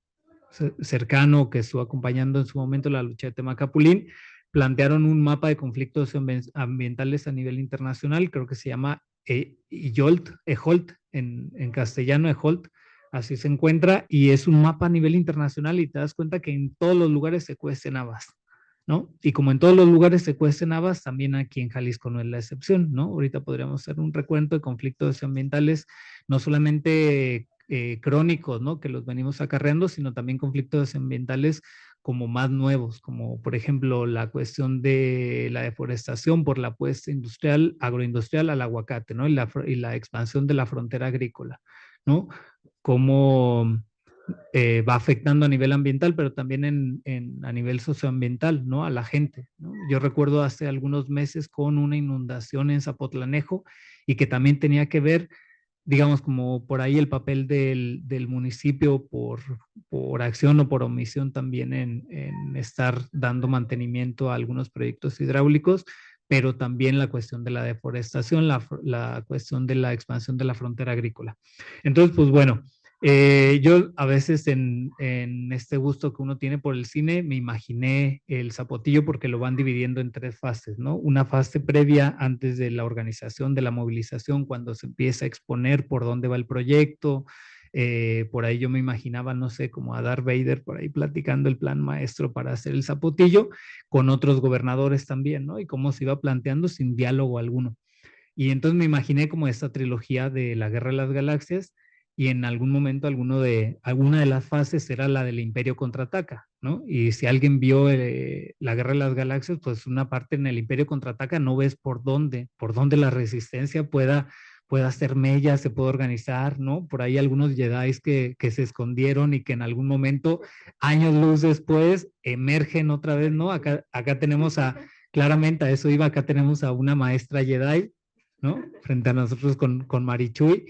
cercano, que estuvo acompañando en su momento la lucha de Temacapulín, plantearon un mapa de conflictos ambientales a nivel internacional, creo que se llama EJOLT, en castellano, EJOLT, así se encuentra, y es un mapa a nivel internacional y te das cuenta que en todos los lugares se cuecen habas, ¿no? Y como en todos los lugares se cuecen habas, también aquí en Jalisco no es la excepción, ¿no? Ahorita podríamos hacer un recuento de conflictos ambientales, no solamente crónicos, ¿no? Que los venimos acarreando, sino también conflictos ambientales como más nuevos, como por ejemplo la cuestión de la deforestación por la apuesta industrial, agroindustrial al aguacate, ¿no? Y la expansión de la frontera agrícola, ¿no? Como va afectando a nivel ambiental, pero también a nivel socioambiental, ¿no? A la gente, ¿no? Yo recuerdo hace algunos meses con una inundación en Zapotlanejo y que también tenía que ver, digamos, como por ahí el papel del municipio por acción o por omisión también en estar dando mantenimiento a algunos proyectos hidráulicos, pero también la cuestión de la deforestación, la cuestión de la expansión de la frontera agrícola. Entonces, pues bueno, yo a veces en este gusto que uno tiene por el cine, me imaginé el zapotillo porque lo van dividiendo en 3 fases, ¿no? Una fase previa antes de la organización, de la movilización, cuando se empieza a exponer por dónde va el proyecto. Por ahí yo me imaginaba, no sé, como a Darth Vader por ahí platicando el plan maestro para hacer el zapotillo con otros gobernadores también, ¿no? Y cómo se iba planteando sin diálogo alguno. Y entonces me imaginé como esta trilogía de la Guerra de las Galaxias, y en algún momento alguna de las fases era la del Imperio contraataca, ¿no? Y si alguien vio la Guerra de las Galaxias, pues una parte en el Imperio contraataca no ves por dónde la resistencia pueda hacer mella, se puede organizar, ¿no? Por ahí algunos Jedi que se escondieron y que en algún momento, años luz después, emergen otra vez, ¿no? Acá tenemos claramente a eso iba, acá tenemos a una maestra Jedi, ¿no? Frente a nosotros con Marichuy.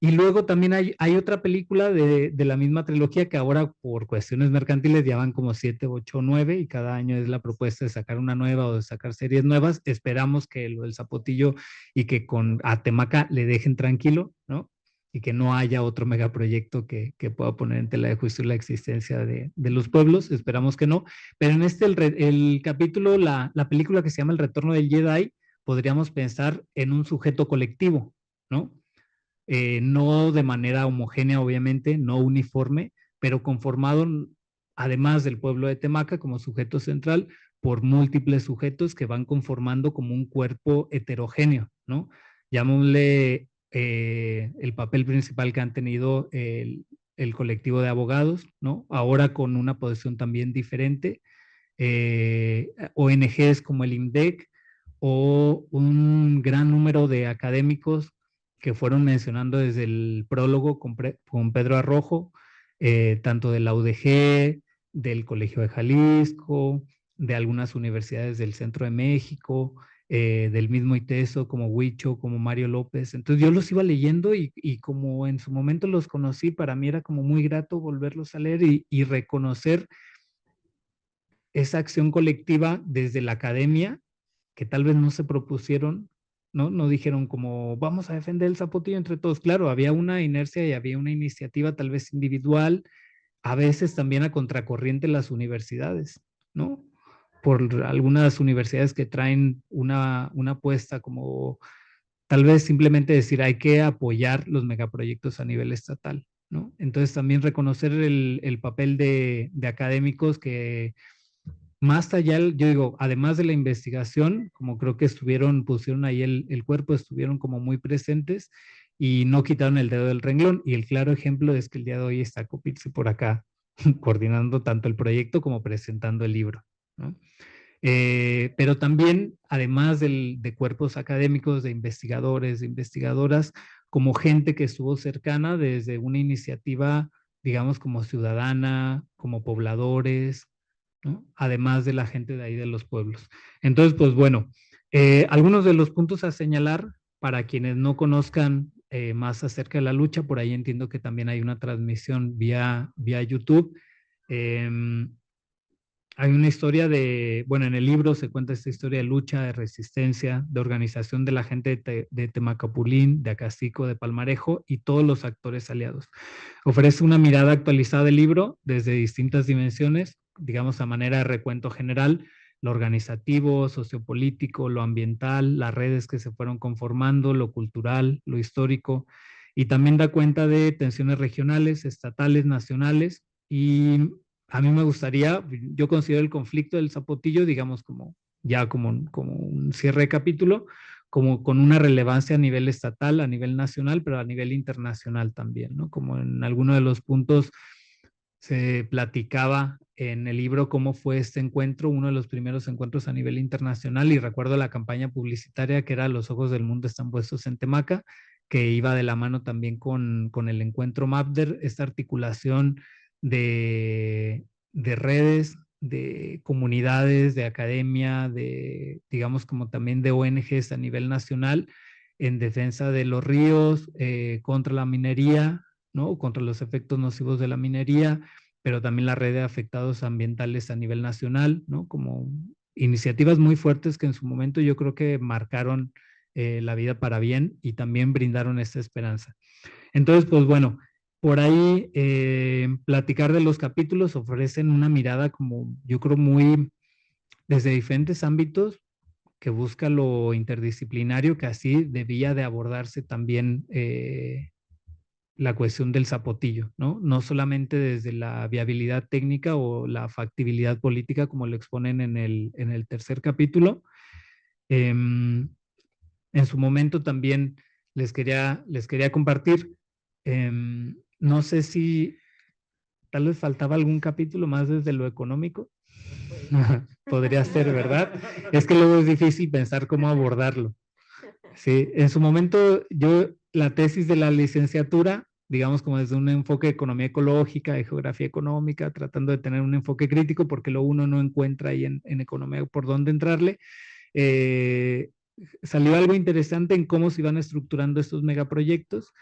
Y luego también hay otra película de la misma trilogía que ahora por cuestiones mercantiles ya van como 7, 8, 9 y cada año es la propuesta de sacar una nueva o de sacar series nuevas. Esperamos que lo del Zapotillo y que con Atemaca le dejen tranquilo, ¿no? Y que no haya otro megaproyecto que pueda poner en tela de juicio la existencia de los pueblos. Esperamos que no. Pero en el capítulo, la película que se llama El Retorno del Jedi, podríamos pensar en un sujeto colectivo, ¿no? No de manera homogénea, obviamente, no uniforme, pero conformado, además del pueblo de Temaca como sujeto central, por múltiples sujetos que van conformando como un cuerpo heterogéneo, ¿no? Llamémosle el papel principal que han tenido el colectivo de abogados, ¿no? Ahora con una posición también diferente, ONGs como el IMDEC o un gran número de académicos que fueron mencionando desde el prólogo con Pedro Arrojo, tanto de la UDG, del Colegio de Jalisco, de algunas universidades del Centro de México, del mismo ITESO, como Huicho, como Mario López. Entonces yo los iba leyendo y como en su momento los conocí, para mí era como muy grato volverlos a leer y reconocer esa acción colectiva desde la academia, que tal vez no se propusieron, ¿no? No dijeron como, vamos a defender el Zapotillo entre todos. Claro, había una inercia y había una iniciativa tal vez individual, a veces también a contracorriente las universidades, ¿no? Por algunas universidades que traen una apuesta como tal vez simplemente decir hay que apoyar los megaproyectos a nivel estatal, ¿no? Entonces también reconocer el papel de académicos que más allá, yo digo, además de la investigación, como creo que pusieron ahí el cuerpo, estuvieron como muy presentes y no quitaron el dedo del renglón. Y el claro ejemplo es que el día de hoy está Copitzi por acá, coordinando tanto el proyecto como presentando el libro, ¿no? Pero también, además de cuerpos académicos, de investigadores, de investigadoras, como gente que estuvo cercana desde una iniciativa, digamos, como ciudadana, como pobladores, ¿no? Además de la gente de ahí de los pueblos. Entonces, pues bueno, algunos de los puntos a señalar para quienes no conozcan más acerca de la lucha, por ahí entiendo que también hay una transmisión vía YouTube. Hay una historia bueno, en el libro se cuenta esta historia de lucha, de resistencia, de organización de la gente de Temacapulín, de Acacico, de Palmarejo y todos los actores aliados. Ofrece una mirada actualizada del libro desde distintas dimensiones, digamos a manera de recuento general, lo organizativo, sociopolítico, lo ambiental, las redes que se fueron conformando, lo cultural, lo histórico, y también da cuenta de tensiones regionales, estatales, nacionales, y a mí me gustaría, yo considero el conflicto del Zapotillo, digamos, como un cierre de capítulo, como con una relevancia a nivel estatal, a nivel nacional, pero a nivel internacional también, ¿no? Como en alguno de los puntos se platicaba en el libro cómo fue este encuentro, uno de los primeros encuentros a nivel internacional, y recuerdo la campaña publicitaria que era Los ojos del mundo están puestos en Temaca, que iba de la mano también con el encuentro MAPDER, esta articulación de redes, de comunidades, de academia, digamos, como también de ONGs a nivel nacional en defensa de los ríos, contra la minería, ¿no? Contra los efectos nocivos de la minería, pero también la red de afectados ambientales a nivel nacional, ¿no? Como iniciativas muy fuertes que en su momento yo creo que marcaron la vida para bien y también brindaron esta esperanza. Entonces, pues bueno, por ahí platicar de los capítulos ofrecen una mirada como yo creo muy desde diferentes ámbitos que busca lo interdisciplinario, que así debía de abordarse también la cuestión del Zapotillo, ¿no? No solamente desde la viabilidad técnica o la factibilidad política, como lo exponen en el tercer capítulo, en su momento también les quería compartir. No sé si tal vez faltaba algún capítulo más desde lo económico. Podría ser, ¿verdad? Es que luego es difícil pensar cómo abordarlo. Sí, en su momento yo la tesis de la licenciatura, digamos como desde un enfoque de economía ecológica, de geografía económica, tratando de tener un enfoque crítico porque luego uno no encuentra ahí en economía por dónde entrarle, eh, salió algo interesante en cómo se iban estructurando estos megaproyectos.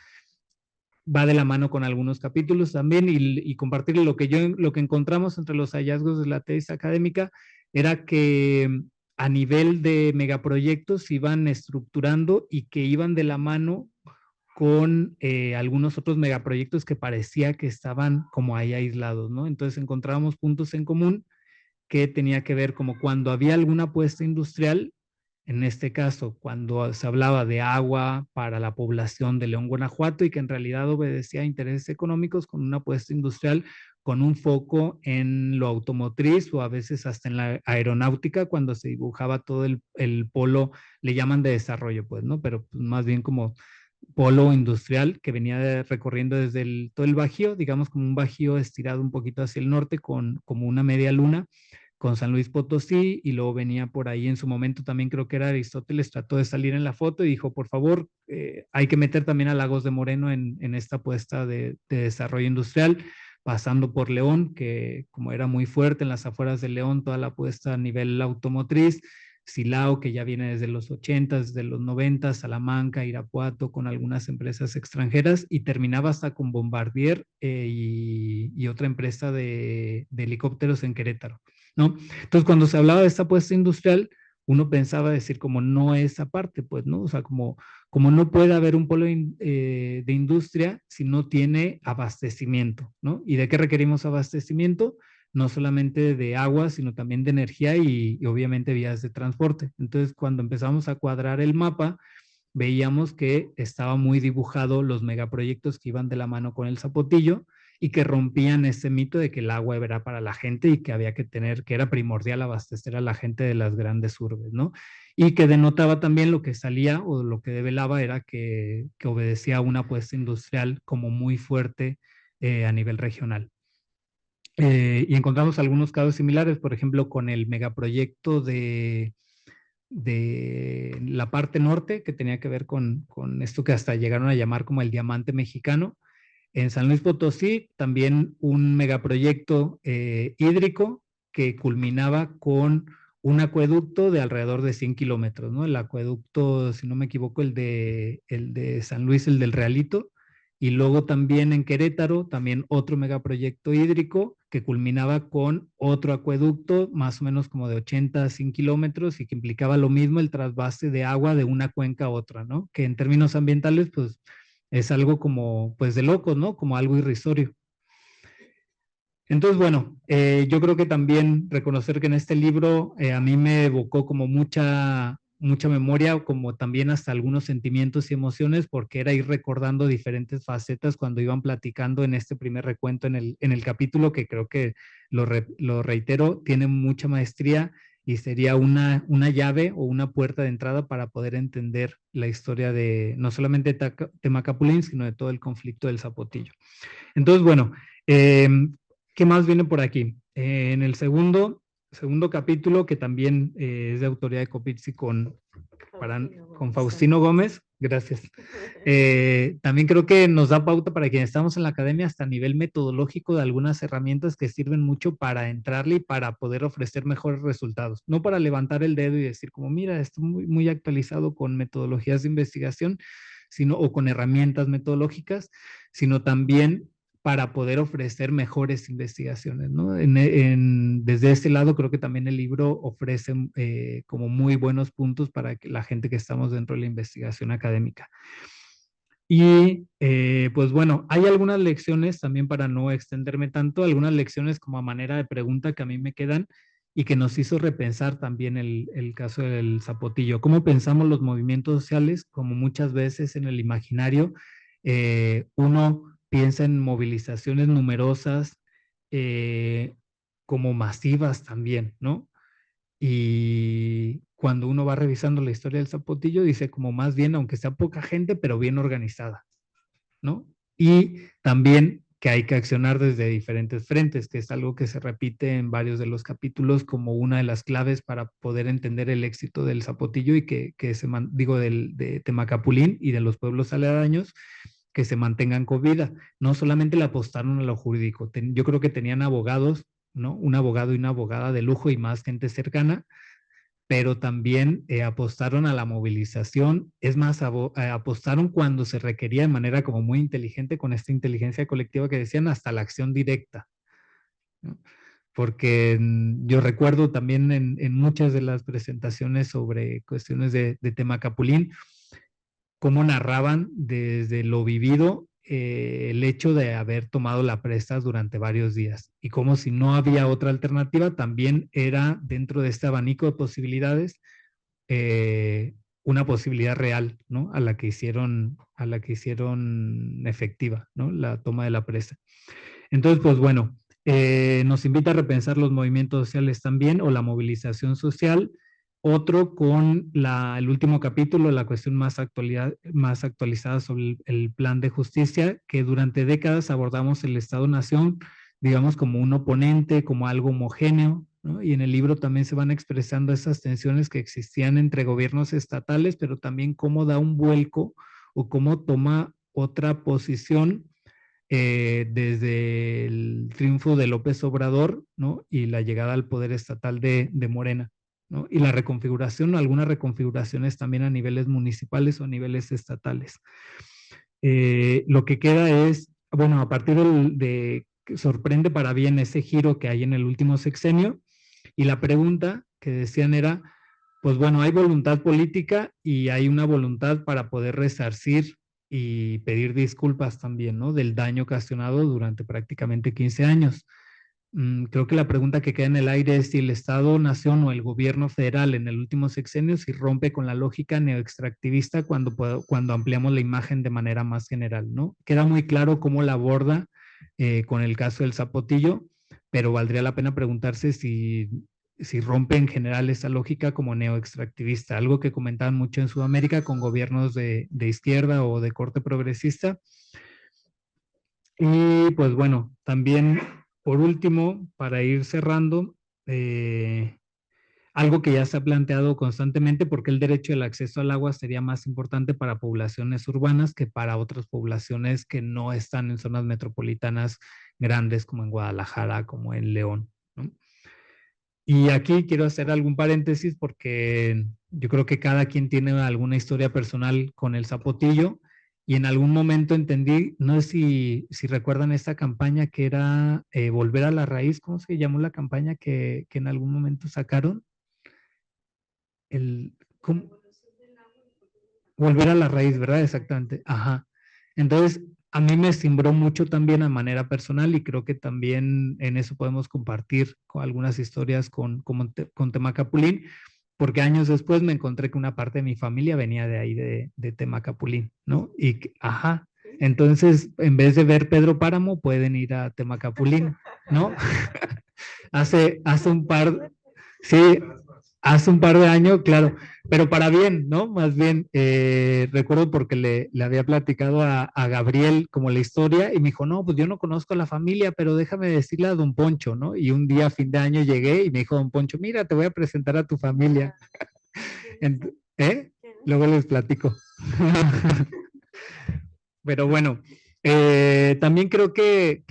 Va de la mano con algunos capítulos también y compartir lo que encontramos entre los hallazgos de la tesis académica era que a nivel de megaproyectos se iban estructurando y que iban de la mano con algunos otros megaproyectos que parecía que estaban como ahí aislados, ¿no? Entonces encontrábamos puntos en común que tenía que ver como cuando había alguna apuesta industrial, en este caso, cuando se hablaba de agua para la población de León, Guanajuato, y que en realidad obedecía a intereses económicos con una apuesta industrial con un foco en lo automotriz o a veces hasta en la aeronáutica, cuando se dibujaba todo el polo, le llaman de desarrollo, pues, ¿no? Pero pues, más bien como polo industrial que venía recorriendo desde todo el Bajío, digamos como un Bajío estirado un poquito hacia el norte, como una media luna, con San Luis Potosí, y luego venía por ahí en su momento también creo que era Aristóteles, trató de salir en la foto y dijo, por favor, hay que meter también a Lagos de Moreno en esta apuesta de desarrollo industrial, pasando por León, que como era muy fuerte en las afueras de León, toda la apuesta a nivel automotriz, Silao, que ya viene desde los 80, desde los 90, Salamanca, Irapuato, con algunas empresas extranjeras, y terminaba hasta con Bombardier y otra empresa de helicópteros en Querétaro, ¿no? Entonces, cuando se hablaba de esta apuesta industrial, uno pensaba decir como no esa parte, pues, ¿no? O sea, como no puede haber un polo de industria si no tiene abastecimiento, ¿no? ¿Y de qué requerimos abastecimiento? No solamente de agua, sino también de energía y obviamente vías de transporte. Entonces, cuando empezamos a cuadrar el mapa, veíamos que estaba muy dibujado los megaproyectos que iban de la mano con el zapotillo y que rompían ese mito de que el agua era para la gente y que había que tener, que era primordial abastecer a la gente de las grandes urbes, ¿no? Y que denotaba también lo que salía o lo que develaba era que obedecía a una apuesta industrial como muy fuerte a nivel regional. Y encontramos algunos casos similares, por ejemplo, con el megaproyecto de la parte norte, que tenía que ver con esto que hasta llegaron a llamar como el diamante mexicano. En San Luis Potosí, también un megaproyecto hídrico que culminaba con un acueducto de alrededor de 100 kilómetros, ¿no? El acueducto, si no me equivoco, el de San Luis, el del Realito, y luego también en Querétaro, también otro megaproyecto hídrico que culminaba con otro acueducto, más o menos como de 80 a 100 kilómetros, y que implicaba lo mismo, el trasvase de agua de una cuenca a otra, ¿no? Que en términos ambientales, pues es algo como, pues de locos, ¿no? Como algo irrisorio. Entonces, bueno, yo creo que también reconocer que en este libro a mí me evocó como mucha memoria, como también hasta algunos sentimientos y emociones, porque era ir recordando diferentes facetas cuando iban platicando en este primer recuento en el capítulo, que creo que lo reitero, tiene mucha maestría y sería una llave o una puerta de entrada para poder entender la historia de no solamente Temacapulín, sino de todo el conflicto del Zapotillo. Entonces, bueno, ¿qué más viene por aquí? En el segundo capítulo, que también es de autoría de Copizzi con Faustino Gómez, gracias. También creo que nos da pauta para quienes estamos en la academia hasta a nivel metodológico de algunas herramientas que sirven mucho para entrarle y para poder ofrecer mejores resultados. No para levantar el dedo y decir como, mira, estoy muy actualizado con metodologías de investigación, o con herramientas metodológicas, sino también para poder ofrecer mejores investigaciones, ¿no? Desde este lado creo que también el libro ofrece como muy buenos puntos para la gente que estamos dentro de la investigación académica. Y pues bueno, hay algunas lecciones también para no extenderme tanto, algunas lecciones como a manera de pregunta que a mí me quedan y que nos hizo repensar también el caso del Zapotillo. ¿Cómo pensamos los movimientos sociales? Como muchas veces en el imaginario, uno piensa en movilizaciones numerosas, como masivas también, ¿no? Y cuando uno va revisando la historia del Zapotillo, dice como más bien, aunque sea poca gente, pero bien organizada, ¿no? Y también que hay que accionar desde diferentes frentes, que es algo que se repite en varios de los capítulos como una de las claves para poder entender el éxito del Zapotillo y digo, de Temacapulín y de los pueblos aledaños, que se mantengan con vida. No solamente le apostaron a lo jurídico, yo creo que tenían abogados, ¿no? Un abogado y una abogada de lujo y más gente cercana, pero también apostaron a la movilización, es más, apostaron cuando se requería de manera como muy inteligente, con esta inteligencia colectiva que decían, hasta la acción directa, ¿no? Porque yo recuerdo también en muchas de las presentaciones sobre cuestiones de Temacapulín, cómo narraban desde lo vivido el hecho de haber tomado la presa durante varios días y como si no había otra alternativa, también era dentro de este abanico de posibilidades eh, una posibilidad real, ¿no? A la que hicieron efectiva, ¿no? La toma de la presa. Entonces, pues bueno, nos invita a repensar los movimientos sociales también o la movilización social. Otro con el último capítulo, la cuestión más actualizada sobre el plan de justicia, que durante décadas abordamos el Estado-Nación, digamos, como un oponente, como algo homogéneo, ¿no? Y en el libro también se van expresando esas tensiones que existían entre gobiernos estatales, pero también cómo da un vuelco o cómo toma otra posición desde el triunfo de López Obrador, ¿no? Y la llegada al poder estatal de Morena, ¿no? Y la reconfiguración, algunas reconfiguraciones también a niveles municipales o a niveles estatales. Lo que queda es, bueno, a partir de sorprende para bien ese giro que hay en el último sexenio, y la pregunta que decían era, pues bueno, hay voluntad política y hay una voluntad para poder resarcir y pedir disculpas también, ¿no? Del daño ocasionado durante prácticamente 15 años. Creo que la pregunta que queda en el aire es si el Estado, Nación o el gobierno federal en el último sexenio si rompe con la lógica neoextractivista cuando ampliamos la imagen de manera más general, ¿no? Queda muy claro cómo la aborda con el caso del Zapotillo, pero valdría la pena preguntarse si rompe en general esa lógica como neoextractivista, algo que comentaban mucho en Sudamérica con gobiernos de izquierda o de corte progresista. Y pues bueno, también por último, para ir cerrando, algo que ya se ha planteado constantemente, porque el derecho al acceso al agua sería más importante para poblaciones urbanas que para otras poblaciones que no están en zonas metropolitanas grandes como en Guadalajara, como en León, ¿no? Y aquí quiero hacer algún paréntesis porque yo creo que cada quien tiene alguna historia personal con el Zapotillo y en algún momento entendí, no sé si recuerdan esta campaña que era Volver a la Raíz, ¿cómo se llamó la campaña que en algún momento sacaron? ¿Cómo? Volver a la raíz, ¿verdad? Exactamente. Ajá. Entonces, a mí me cimbró mucho también a manera personal y creo que también en eso podemos compartir con algunas historias con Temacapulín, porque años después me encontré que una parte de mi familia venía de ahí, de Temacapulín, ¿no? Ajá. Entonces, en vez de ver Pedro Páramo, pueden ir a Temacapulín, ¿no? hace un par, sí, hace un par de años, claro, pero para bien, ¿no? Más bien, recuerdo porque le había platicado a Gabriel como la historia y me dijo, no, pues yo no conozco a la familia, pero déjame decirle a don Poncho, ¿no? Y un día a fin de año llegué y me dijo don Poncho, mira, te voy a presentar a tu familia. ¿Eh? Luego les platico. Pero bueno, también creo que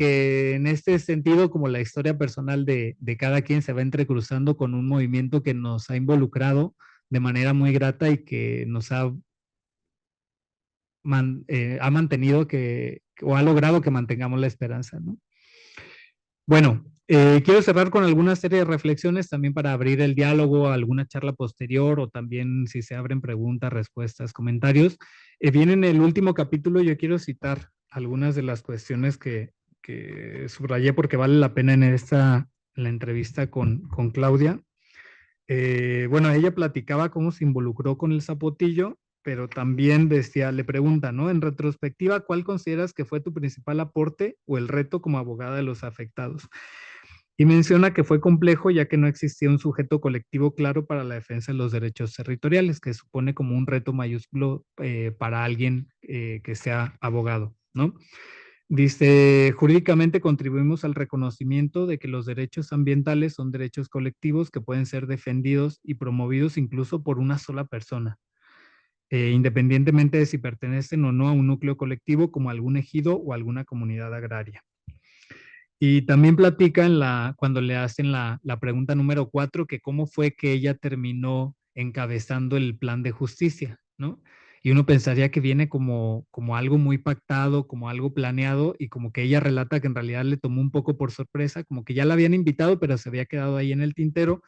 en este sentido, como la historia personal de cada quien se va entrecruzando con un movimiento que nos ha involucrado de manera muy grata y que nos ha mantenido o ha logrado que mantengamos la esperanza, ¿no? Bueno, quiero cerrar con alguna serie de reflexiones también para abrir el diálogo, alguna charla posterior o también si se abren preguntas, respuestas, comentarios. Bien, en el último capítulo yo quiero citar algunas de las cuestiones que subrayé porque vale la pena en la entrevista con Claudia. Bueno, ella platicaba cómo se involucró con el Zapotillo, pero también decía, le pregunta, ¿no? En retrospectiva, ¿cuál consideras que fue tu principal aporte o el reto como abogada de los afectados? Y menciona que fue complejo ya que no existía un sujeto colectivo claro para la defensa de los derechos territoriales, que supone como un reto mayúsculo para alguien que sea abogado, ¿no? Dice, jurídicamente contribuimos al reconocimiento de que los derechos ambientales son derechos colectivos que pueden ser defendidos y promovidos incluso por una sola persona, independientemente de si pertenecen o no a un núcleo colectivo como algún ejido o alguna comunidad agraria. Y también platica cuando le hacen la pregunta número 4, que cómo fue que ella terminó encabezando el plan de justicia, ¿no? Y uno pensaría que viene como algo muy pactado, como algo planeado, y como que ella relata que en realidad le tomó un poco por sorpresa, como que ya la habían invitado, pero se había quedado ahí en el tintero.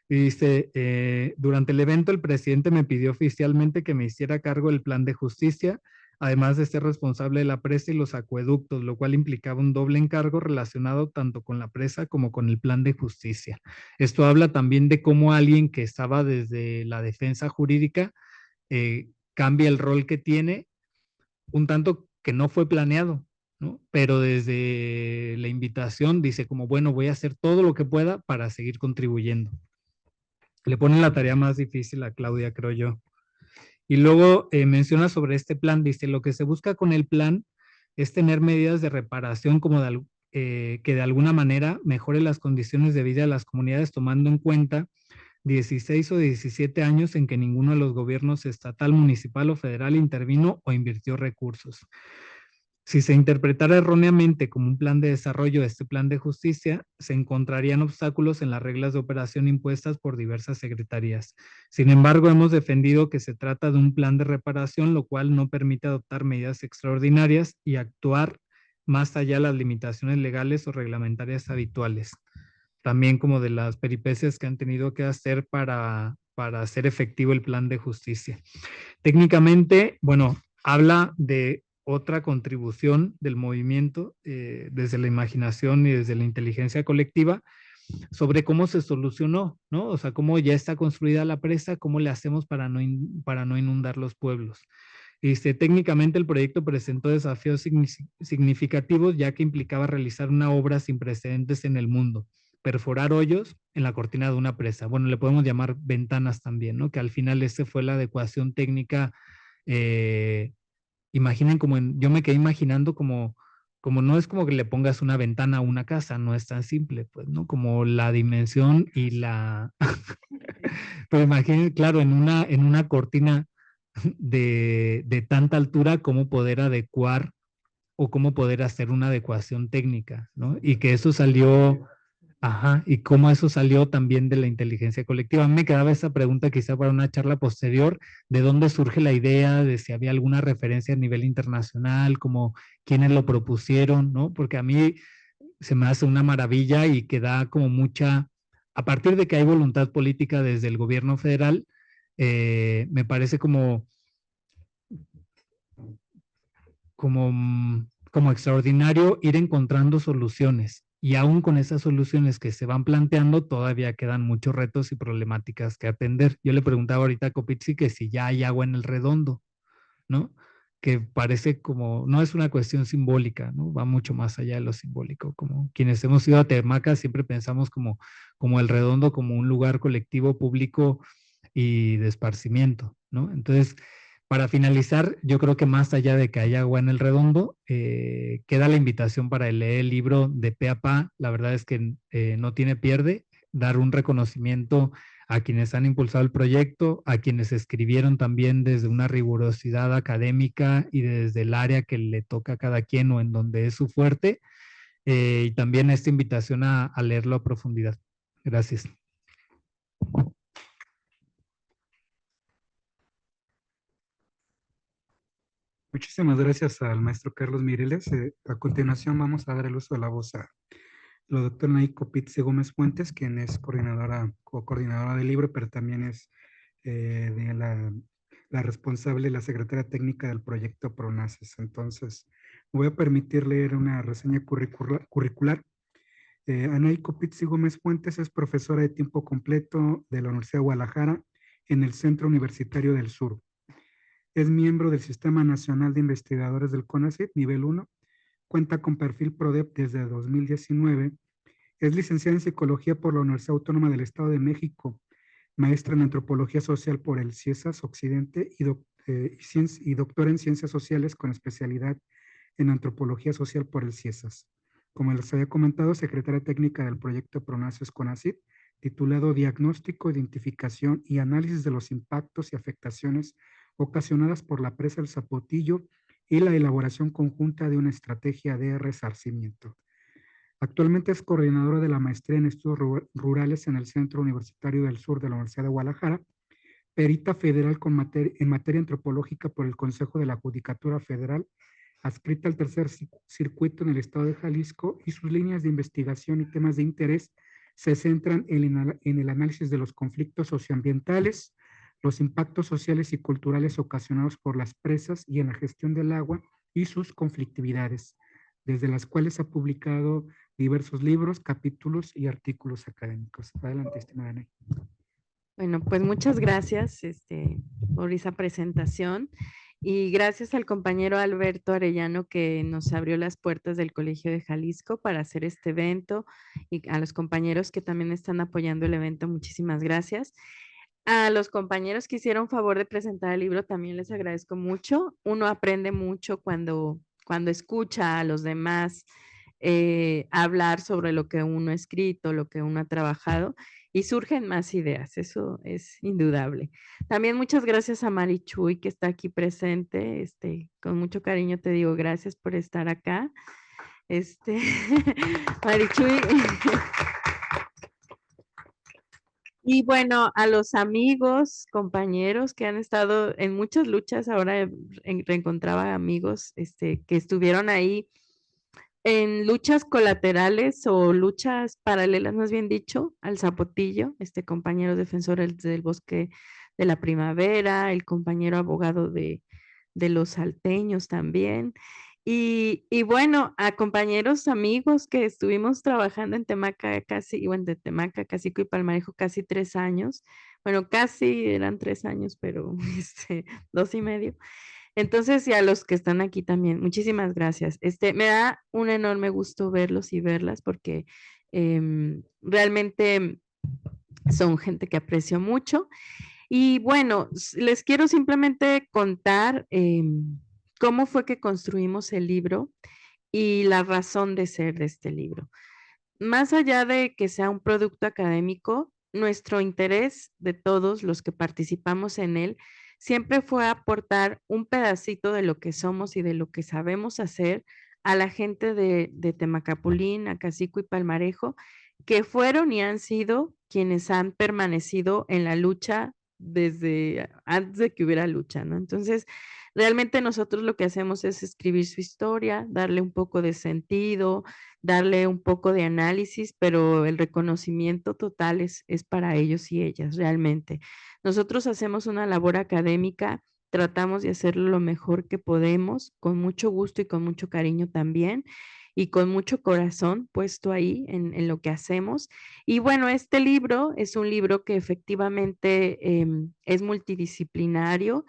Y dice, durante el evento el presidente me pidió oficialmente que me hiciera cargo del plan de justicia, además de ser responsable de la presa y los acueductos, lo cual implicaba un doble encargo relacionado tanto con la presa como con el plan de justicia. Esto habla también de cómo alguien que estaba desde la defensa jurídica cambia el rol que tiene, un tanto que no fue planeado, ¿no? Pero desde la invitación dice como, bueno, voy a hacer todo lo que pueda para seguir contribuyendo. Le ponen la tarea más difícil a Claudia, creo yo. Y luego menciona sobre este plan, dice, lo que se busca con el plan es tener medidas de reparación como que de alguna manera mejore las condiciones de vida de las comunidades, tomando en cuenta 16 o 17 años en que ninguno de los gobiernos estatal, municipal o federal intervino o invirtió recursos. Si se interpretara erróneamente como un plan de desarrollo de este plan de justicia, se encontrarían obstáculos en las reglas de operación impuestas por diversas secretarías. Sin embargo, hemos defendido que se trata de un plan de reparación, lo cual no permite adoptar medidas extraordinarias y actuar más allá de las limitaciones legales o reglamentarias habituales. También como de las peripecias que han tenido que hacer para hacer efectivo el plan de justicia. Técnicamente, bueno, habla de otra contribución del movimiento desde la imaginación y desde la inteligencia colectiva sobre cómo se solucionó, ¿no? O sea, cómo ya está construida la presa, cómo le hacemos para no inundar los pueblos. Técnicamente el proyecto presentó desafíos significativos ya que implicaba realizar una obra sin precedentes en el mundo, perforar hoyos en la cortina de una presa. Bueno, le podemos llamar ventanas también, ¿no? Que al final fue la adecuación técnica. Imaginen yo me quedé imaginando como no es como que le pongas una ventana a una casa, no es tan simple, pues, ¿no? Como la dimensión y pero imaginen, claro, en una cortina de tanta altura, cómo poder adecuar o cómo poder hacer una adecuación técnica, ¿no? Y que eso salió, ajá, y cómo eso salió también de la inteligencia colectiva. A mí me quedaba esa pregunta quizá para una charla posterior, de dónde surge la idea, de si había alguna referencia a nivel internacional, como quiénes lo propusieron, ¿no? Porque a mí se me hace una maravilla y que da como mucha, a partir de que hay voluntad política desde el gobierno federal, me parece como extraordinario ir encontrando soluciones. Y aún con esas soluciones que se van planteando, todavía quedan muchos retos y problemáticas que atender. Yo le preguntaba ahorita a Copizzi que si ya hay agua en el redondo, ¿no? Que parece como, no es una cuestión simbólica, ¿no? Va mucho más allá de lo simbólico. Como quienes hemos ido a Temaca siempre pensamos como el redondo, como un lugar colectivo, público y de esparcimiento, ¿no? Entonces, para finalizar, yo creo que más allá de que haya agua en el redondo, queda la invitación para leer el libro de pe a pa. La verdad es que no tiene pierde, dar un reconocimiento a quienes han impulsado el proyecto, a quienes escribieron también desde una rigurosidad académica y desde el área que le toca a cada quien o en donde es su fuerte, y también esta invitación a leerlo a profundidad. Gracias. Muchísimas gracias al maestro Carlos Mireles. A continuación vamos a dar el uso de la voz a la doctora Naiko Pitze Gómez Fuentes, quien es coordinadora del libro, pero también es de la responsable, la secretaria técnica del proyecto PRONACES. Entonces, me voy a permitir leer una reseña curricular. Naiko Pitze Gómez Fuentes es profesora de tiempo completo de la Universidad de Guadalajara en el Centro Universitario del Sur. Es miembro del Sistema Nacional de Investigadores del CONACYT, nivel 1. Cuenta con perfil PRODEP desde 2019 Es licenciada en Psicología por la Universidad Autónoma del Estado de México, maestra en Antropología Social por el CIESAS Occidente y doctora en Ciencias Sociales con especialidad en Antropología Social por el CIESAS. Como les había comentado, secretaria técnica del proyecto Pronaceos CONACYT, titulado Diagnóstico, Identificación y Análisis de los Impactos y Afectaciones ocasionadas por la presa del Zapotillo y la elaboración conjunta de una estrategia de resarcimiento. Actualmente es coordinadora de la maestría en estudios rurales en el Centro Universitario del Sur de la Universidad de Guadalajara, perita federal en materia antropológica por el Consejo de la Judicatura Federal, adscrita al tercer circuito en el estado de Jalisco, y sus líneas de investigación y temas de interés se centran en el análisis de los conflictos socioambientales, los impactos sociales y culturales ocasionados por las presas y en la gestión del agua y sus conflictividades, desde las cuales ha publicado diversos libros, capítulos y artículos académicos. Adelante, estimada Ana. Bueno, pues muchas gracias por esa presentación y gracias al compañero Alberto Arellano que nos abrió las puertas del Colegio de Jalisco para hacer este evento, y a los compañeros que también están apoyando el evento, muchísimas gracias. A los compañeros que hicieron favor de presentar el libro también les agradezco mucho. Uno aprende mucho cuando escucha a los demás hablar sobre lo que uno ha escrito, lo que uno ha trabajado, y surgen más ideas, eso es indudable. También muchas gracias a Marichuy, que está aquí presente, con mucho cariño te digo gracias por estar acá. Marichuy. Y bueno, a los amigos, compañeros que han estado en muchas luchas, ahora reencontraba amigos que estuvieron ahí en luchas colaterales o luchas paralelas, más bien dicho, al Zapotillo, compañero defensor del bosque de la primavera, el compañero abogado de los salteños también. Y bueno, a compañeros, amigos que estuvimos trabajando en Temaca de Temaca, Cacico y Palmarejo casi 3 años. Bueno, casi eran 3 años, pero 2 y medio. Entonces, y a los que están aquí también, muchísimas gracias. Me da un enorme gusto verlos y verlas porque realmente son gente que aprecio mucho. Y bueno, les quiero simplemente contar cómo fue que construimos el libro y la razón de ser de este libro. Más allá de que sea un producto académico, nuestro interés de todos los que participamos en él siempre fue aportar un pedacito de lo que somos y de lo que sabemos hacer a la gente de Temacapulín, Acacico y Palmarejo, que fueron y han sido quienes han permanecido en la lucha desde antes de que hubiera lucha, ¿no? Entonces, realmente nosotros lo que hacemos es escribir su historia, darle un poco de sentido, darle un poco de análisis, pero el reconocimiento total es para ellos y ellas, realmente. Nosotros hacemos una labor académica, tratamos de hacerlo lo mejor que podemos, con mucho gusto y con mucho cariño también, y con mucho corazón puesto ahí en lo que hacemos. Y bueno, este libro es un libro que efectivamente es multidisciplinario,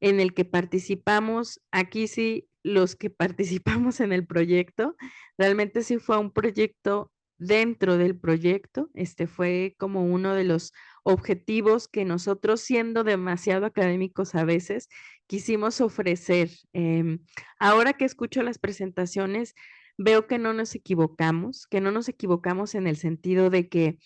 en el que participamos, aquí sí, los que participamos en el proyecto, realmente sí fue un proyecto dentro del proyecto, fue como uno de los objetivos que nosotros, siendo demasiado académicos a veces, quisimos ofrecer. Ahora que escucho las presentaciones, veo que no nos equivocamos, en el sentido de que,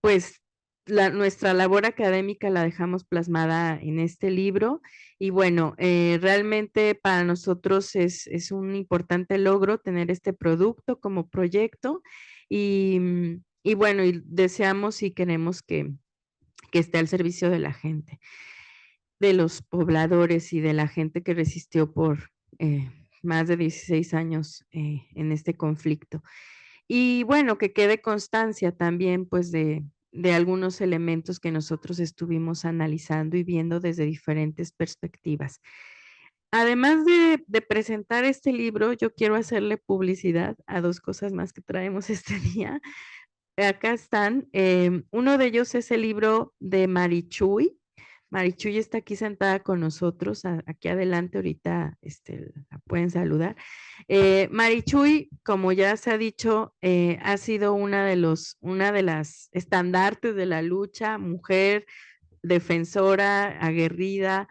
pues, nuestra labor académica la dejamos plasmada en este libro y bueno, realmente para nosotros es un importante logro tener este producto como proyecto y bueno, y deseamos y queremos que esté al servicio de la gente, de los pobladores y de la gente que resistió por más de 16 años en este conflicto. Y bueno, que quede constancia también pues de algunos elementos que nosotros estuvimos analizando y viendo desde diferentes perspectivas. Además de presentar este libro, yo quiero hacerle publicidad a 2 cosas más que traemos este día. Acá están. Uno de ellos es el libro de Marichuy. Marichuy está aquí sentada con nosotros, aquí adelante, ahorita la pueden saludar. Marichuy como ya se ha dicho, ha sido una de las estandartes de la lucha, mujer, defensora, aguerrida,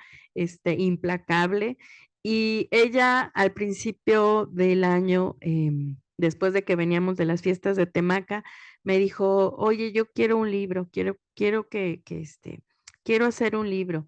implacable. Y ella al principio del año, después de que veníamos de las fiestas de Temaca, me dijo, oye, yo quiero un libro, quiero hacer un libro.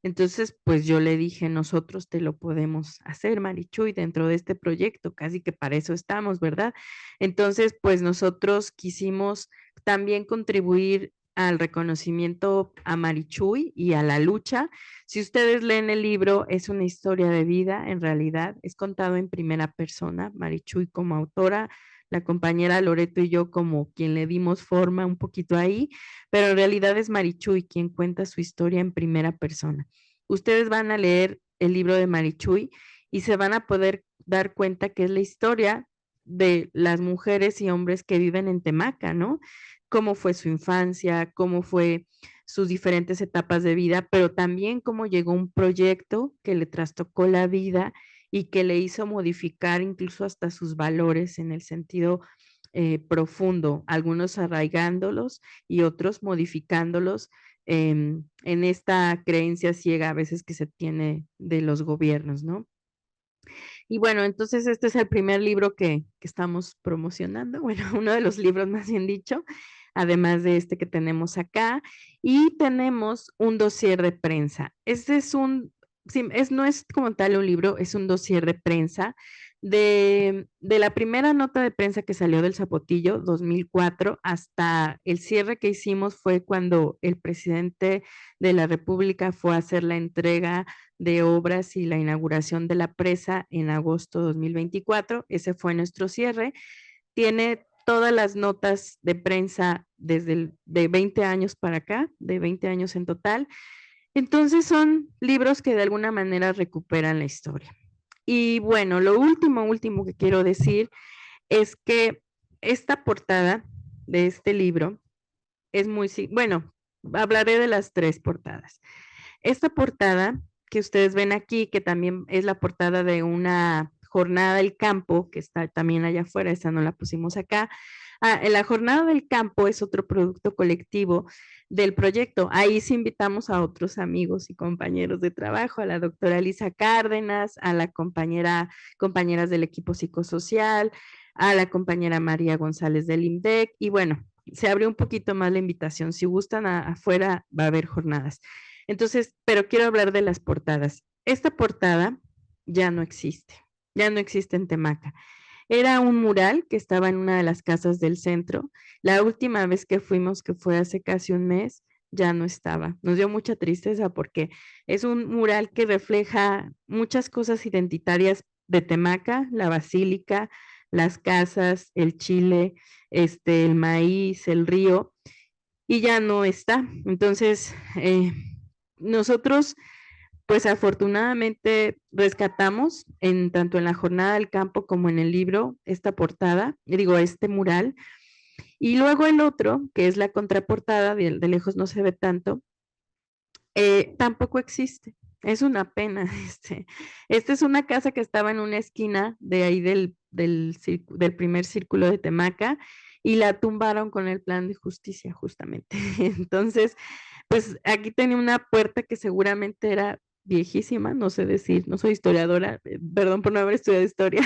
Entonces, pues yo le dije, nosotros te lo podemos hacer, Marichuy, dentro de este proyecto, casi que para eso estamos, ¿verdad? Entonces, pues nosotros quisimos también contribuir al reconocimiento a Marichuy y a la lucha. Si ustedes leen el libro, es una historia de vida, en realidad, es contado en primera persona, Marichuy como autora, la compañera Loreto y yo como quien le dimos forma un poquito ahí, pero en realidad es Marichuy quien cuenta su historia en primera persona. Ustedes van a leer el libro de Marichuy y se van a poder dar cuenta que es la historia de las mujeres y hombres que viven en Temaca, ¿no? Cómo fue su infancia, cómo fue sus diferentes etapas de vida, pero también cómo llegó un proyecto que le trastocó la vida y que le hizo modificar incluso hasta sus valores en el sentido profundo, algunos arraigándolos y otros modificándolos en esta creencia ciega a veces que se tiene de los gobiernos, ¿no? Y bueno, entonces este es el primer libro que estamos promocionando, bueno, uno de los libros más bien dicho, además de este que tenemos acá, y tenemos un dossier de prensa. Este es no es como tal un libro, es un dossier de prensa de la primera nota de prensa que salió del Zapotillo, 2004, hasta el cierre que hicimos fue cuando el presidente de la República fue a hacer la entrega de obras y la inauguración de la presa en agosto 2024. Ese fue nuestro cierre. Tiene todas las notas de prensa de 20 años para acá, de 20 años en total. Entonces son libros que de alguna manera recuperan la historia. Y bueno, lo último que quiero decir es que esta portada de este libro es bueno, hablaré de las tres portadas. Esta portada que ustedes ven aquí, que también es la portada de una jornada del campo, que está también allá afuera, esta no la pusimos acá. En la jornada del campo es otro producto colectivo del proyecto. Ahí sí invitamos a otros amigos y compañeros de trabajo, a la doctora Elisa Cárdenas, a la compañeras del equipo psicosocial, a la compañera María González del IMDEC, y bueno, se abrió un poquito más la invitación. Si gustan, afuera va a haber jornadas. Entonces, pero quiero hablar de las portadas. Esta portada ya no existe en Temaca. Era un mural que estaba en una de las casas del centro. La última vez que fuimos, que fue hace casi un mes, ya no estaba. Nos dio mucha tristeza porque es un mural que refleja muchas cosas identitarias de Temaca, la basílica, las casas, el chile, el maíz, el río, y ya no está. Entonces, nosotros, pues afortunadamente rescatamos tanto en la jornada del campo como en el libro esta portada, este mural, y luego el otro, que es la contraportada, de lejos no se ve tanto, tampoco existe. Es una pena. Esta es una casa que estaba en una esquina de ahí del primer círculo de Temaca y la tumbaron con el plan de justicia, justamente. Entonces, pues aquí tenía una puerta que seguramente era viejísima, no sé decir, no soy historiadora, perdón por no haber estudiado historia,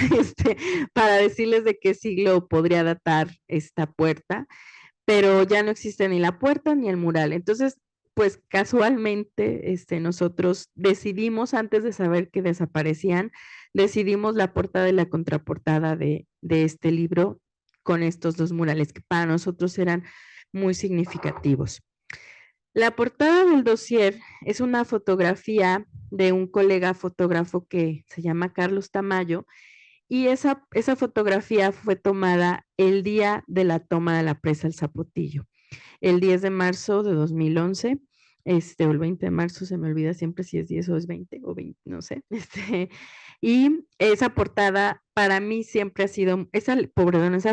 para decirles de qué siglo podría datar esta puerta, pero ya no existe ni la puerta ni el mural. Entonces, pues casualmente nosotros decidimos, antes de saber que desaparecían, decidimos la portada y la contraportada de este libro con estos dos murales que para nosotros eran muy significativos. La portada del dossier es una fotografía de un colega fotógrafo que se llama Carlos Tamayo, y esa fotografía fue tomada el día de la toma de la presa El Zapotillo, el 10 de marzo de 2011, o el 20 de marzo, se me olvida siempre si es 10 o es 20 o 20, no sé. Y esa portada para mí siempre ha sido, esa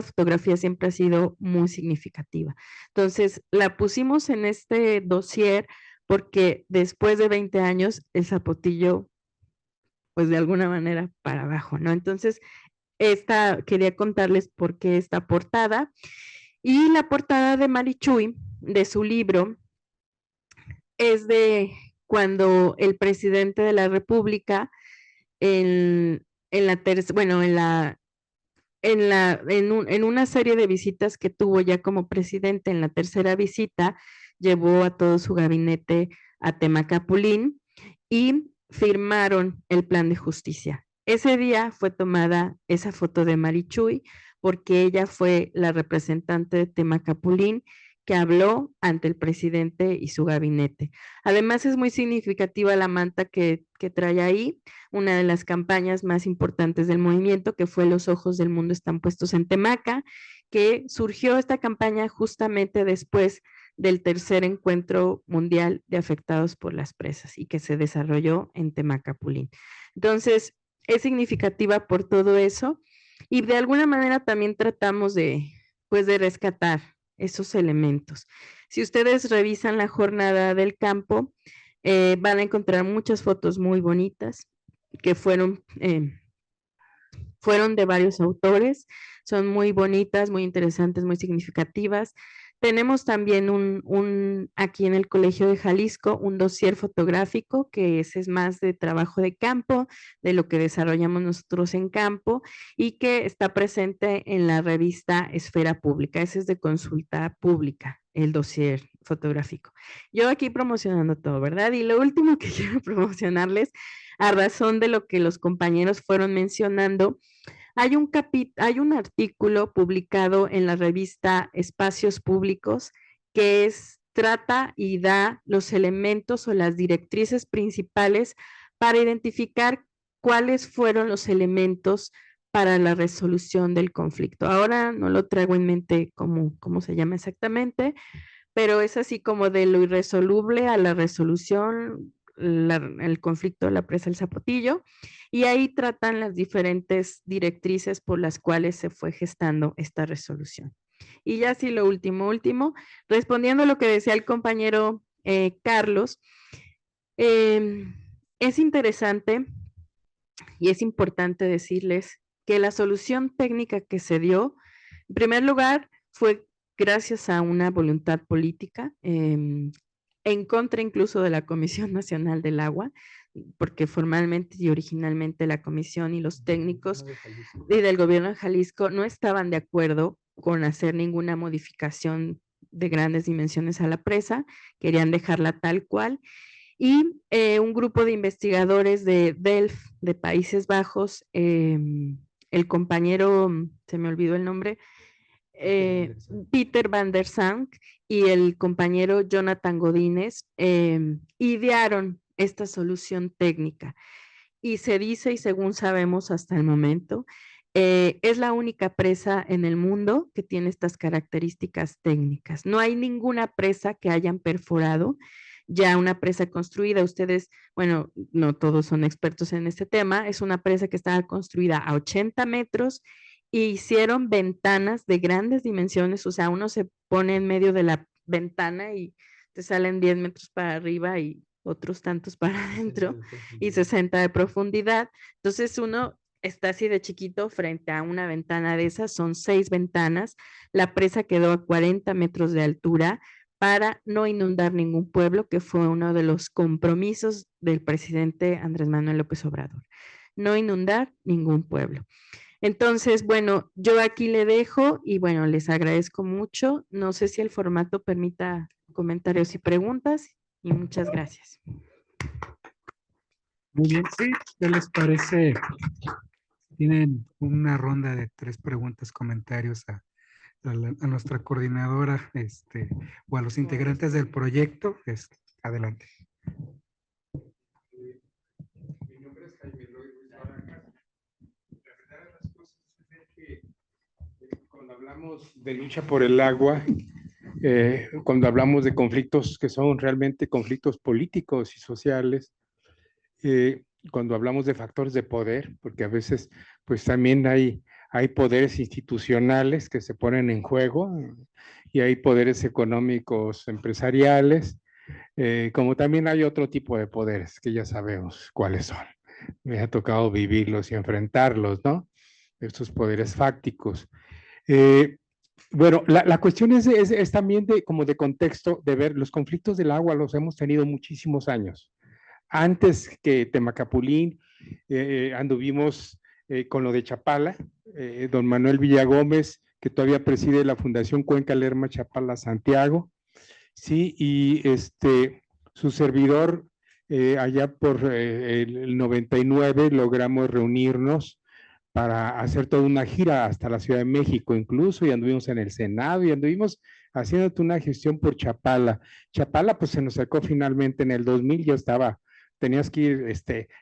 fotografía siempre ha sido muy significativa. Entonces, la pusimos en este dossier porque después de 20 años, el Zapotillo, pues de alguna manera para abajo, ¿no? Entonces, quería contarles por qué esta portada. Y la portada de Marichuy, de su libro, es de cuando el presidente de la República en una serie de visitas que tuvo ya como presidente, en la tercera visita, llevó a todo su gabinete a Temacapulín y firmaron el plan de justicia. Ese día fue tomada esa foto de Marichuy porque ella fue la representante de Temacapulín que habló ante el presidente y su gabinete. Además, es muy significativa la manta que trae ahí, una de las campañas más importantes del movimiento, que fue Los ojos del mundo están puestos en Temaca, que surgió esta campaña justamente después del tercer encuentro mundial de afectados por las presas y que se desarrolló en Temacapulín. Entonces, es significativa por todo eso y de alguna manera también tratamos de rescatar esos elementos. Si ustedes revisan la jornada del campo, van a encontrar muchas fotos muy bonitas que fueron de varios autores, son muy bonitas, muy interesantes, muy significativas. Tenemos también aquí en el Colegio de Jalisco un dossier fotográfico que ese es más de trabajo de campo, de lo que desarrollamos nosotros en campo y que está presente en la revista Esfera Pública. Ese es de consulta pública, el dossier fotográfico. Yo aquí promocionando todo, ¿verdad? Y lo último que quiero promocionarles, a razón de lo que los compañeros fueron mencionando, hay un artículo publicado en la revista Espacios Públicos que trata y da los elementos o las directrices principales para identificar cuáles fueron los elementos para la resolución del conflicto. Ahora no lo traigo en mente cómo se llama exactamente, pero es así como de lo irresoluble a la resolución, el conflicto de la presa del Zapotillo, y ahí tratan las diferentes directrices por las cuales se fue gestando esta resolución. Y ya sí, lo último, respondiendo a lo que decía el compañero Carlos, es interesante y es importante decirles que la solución técnica que se dio, en primer lugar, fue gracias a una voluntad política, en contra incluso de la Comisión Nacional del Agua, porque formalmente y originalmente la comisión y los técnicos y del gobierno de Jalisco no estaban de acuerdo con hacer ninguna modificación de grandes dimensiones a la presa, querían dejarla tal cual, y un grupo de investigadores de Delft, de Países Bajos, el compañero, se me olvidó el nombre, Peter van der Zandt y el compañero Jonathan Godínez idearon esta solución técnica y se dice, y según sabemos hasta el momento, es la única presa en el mundo que tiene estas características técnicas. No hay ninguna presa que hayan perforado ya una presa construida. Ustedes, bueno, no todos son expertos en este tema, es una presa que estaba construida a 80 metros y hicieron ventanas de grandes dimensiones, o sea, uno se pone en medio de la ventana y te salen 10 metros para arriba y otros tantos para adentro y 60 de profundidad. Entonces uno está así de chiquito frente a una ventana de esas, son 6 ventanas. La presa quedó a 40 metros de altura para no inundar ningún pueblo, que fue uno de los compromisos del presidente Andrés Manuel López Obrador. No inundar ningún pueblo. Entonces, bueno, yo aquí le dejo y bueno, les agradezco mucho. No sé si el formato permita comentarios y preguntas y muchas gracias. Muy bien, sí, ¿qué les parece? Tienen una ronda de 3 preguntas, comentarios a nuestra coordinadora o a los integrantes del proyecto. Adelante. Mi nombre es Jaime Luis Barajas. La verdad de las cosas es que cuando hablamos de lucha por el agua, cuando hablamos de conflictos que son realmente conflictos políticos y sociales, cuando hablamos de factores de poder, porque a veces pues también hay poderes institucionales que se ponen en juego y hay poderes económicos empresariales, como también hay otro tipo de poderes que ya sabemos cuáles son. Me ha tocado vivirlos y enfrentarlos, ¿no? estos poderes fácticos. Bueno, la cuestión es también como de contexto, de ver los conflictos del agua los hemos tenido muchísimos años. Antes que Temacapulín, anduvimos con lo de Chapala, don Manuel Villagómez, que todavía preside la Fundación Cuenca Lerma Chapala Santiago, sí, y su servidor, allá por el 99 logramos reunirnos para hacer toda una gira hasta la Ciudad de México incluso, y anduvimos en el Senado y anduvimos haciendo una gestión por Chapala. Chapala pues se nos sacó finalmente en el 2000, ya estaba, tenías que ir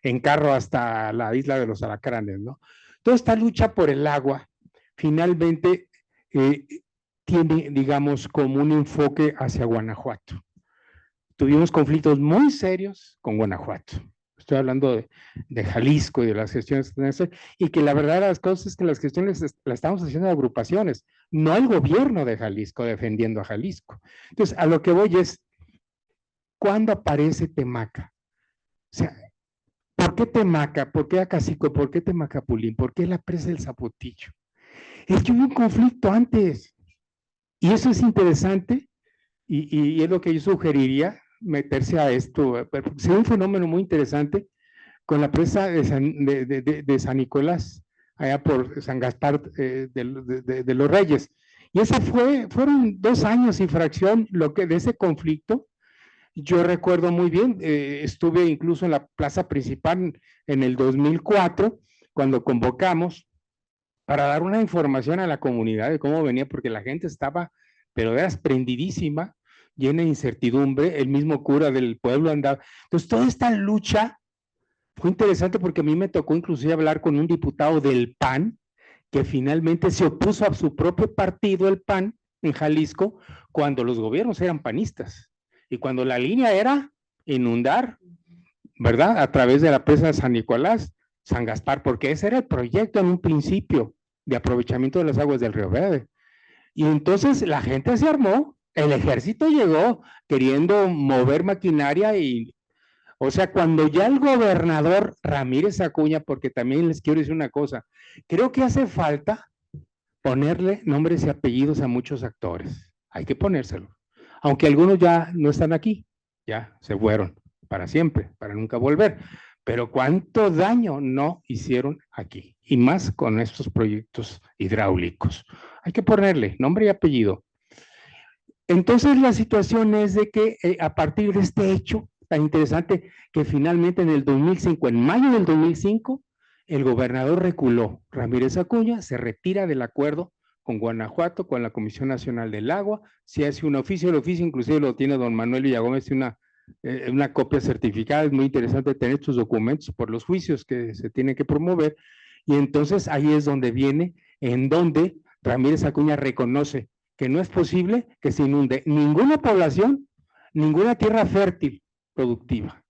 en carro hasta la isla de los Alacranes, ¿no? Toda esta lucha por el agua finalmente tiene, digamos, como un enfoque hacia Guanajuato. Tuvimos conflictos muy serios con Guanajuato. Estoy hablando de Jalisco y de las gestiones, y que la verdad de las cosas es que las gestiones las estamos haciendo de agrupaciones, no el gobierno de Jalisco defendiendo a Jalisco. Entonces, a lo que voy es, ¿cuándo aparece Temaca? O sea, ¿por qué Temaca? ¿Por qué Acacico? ¿Por qué Temacapulín? ¿Por qué la presa del Zapotillo? Es que hubo un conflicto antes, y eso es interesante, y es lo que yo sugeriría, meterse a esto. Sería un fenómeno muy interesante con la presa de San Nicolás, allá por San Gaspar de los Reyes. Y ese fueron 2 años y fracción de ese conflicto. Yo recuerdo muy bien, estuve incluso en la plaza principal en el 2004, cuando convocamos para dar una información a la comunidad de cómo venía, porque la gente estaba, pero era prendidísima, llena de incertidumbre, el mismo cura del pueblo andaba. Entonces, toda esta lucha fue interesante porque a mí me tocó inclusive hablar con un diputado del PAN, que finalmente se opuso a su propio partido, el PAN, en Jalisco, cuando los gobiernos eran panistas, y cuando la línea era inundar, ¿verdad?, a través de la presa de San Nicolás, San Gaspar, porque ese era el proyecto en un principio de aprovechamiento de las aguas del Río Verde. Y entonces la gente se armó, el ejército llegó queriendo mover maquinaria y, o sea, cuando ya el gobernador Ramírez Acuña, porque también les quiero decir una cosa, creo que hace falta ponerle nombres y apellidos a muchos actores, hay que ponérselo, aunque algunos ya no están aquí, ya se fueron para siempre, para nunca volver, pero cuánto daño no hicieron aquí, y más con estos proyectos hidráulicos. Hay que ponerle nombre y apellido. Entonces la situación es de que a partir de este hecho tan interesante, que finalmente en el 2005, en mayo del 2005, el gobernador reculó. Ramírez Acuña se retira del acuerdo con Guanajuato, con la Comisión Nacional del Agua, se hace un oficio, el oficio inclusive lo tiene don Manuel Villagómez, una copia certificada. Es muy interesante tener estos documentos por los juicios que se tienen que promover, y entonces ahí es donde viene, en donde Ramírez Acuña reconoce que no es posible que se inunde ninguna población, ninguna tierra fértil productiva.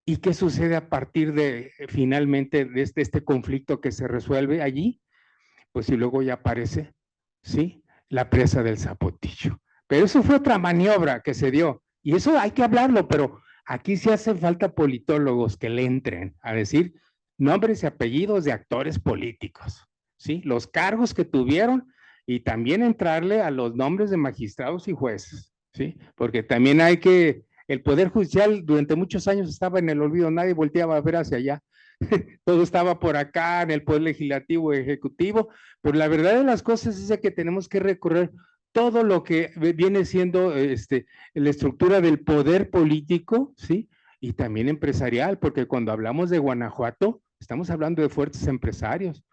¿Y qué sucede a partir de finalmente de este conflicto que se resuelve allí? Pues y luego ya aparece, ¿sí?, la presa del Zapotillo. Pero eso fue otra maniobra que se dio, y eso hay que hablarlo, pero aquí sí hace falta politólogos que le entren a decir nombres y apellidos de actores políticos, ¿sí?, los cargos que tuvieron, y también entrarle a los nombres de magistrados y jueces, ¿sí?, porque también hay que, el Poder Judicial durante muchos años estaba en el olvido, nadie volteaba a ver hacia allá, todo estaba por acá en el Poder Legislativo y Ejecutivo, pero la verdad de las cosas es que tenemos que recorrer todo lo que viene siendo la estructura del poder político, ¿sí?, y también empresarial, porque cuando hablamos de Guanajuato, estamos hablando de fuertes empresarios.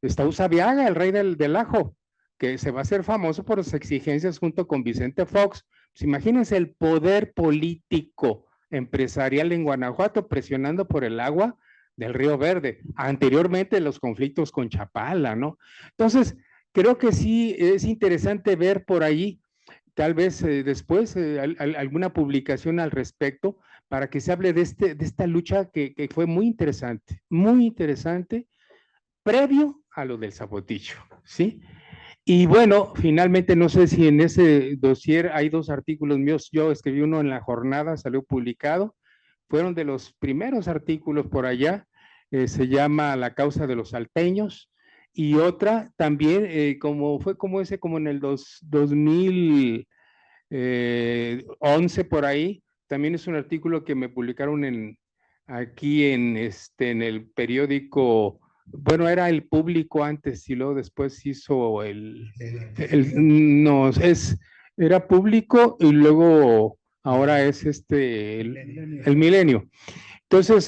Está Usabiaga, el rey del ajo, que se va a hacer famoso por las exigencias junto con Vicente Fox. Pues imagínense el poder político empresarial en Guanajuato presionando por el agua del Río Verde, anteriormente los conflictos con Chapala, ¿no? Entonces, creo que sí es interesante ver por allí, tal vez después, alguna publicación al respecto, para que se hable de esta lucha que fue muy interesante, previo a lo del Zapotillo, ¿sí? Y bueno, finalmente no sé si en ese dossier hay 2 artículos míos, yo escribí uno en La Jornada, salió publicado, fueron de los primeros artículos por allá, se llama La causa de los salteños, y otra también, como en el 2011 por ahí, también es un artículo que me publicaron aquí en el periódico, bueno, era El Público antes y luego después hizo no, era Público y luego ahora es el Milenio. Entonces,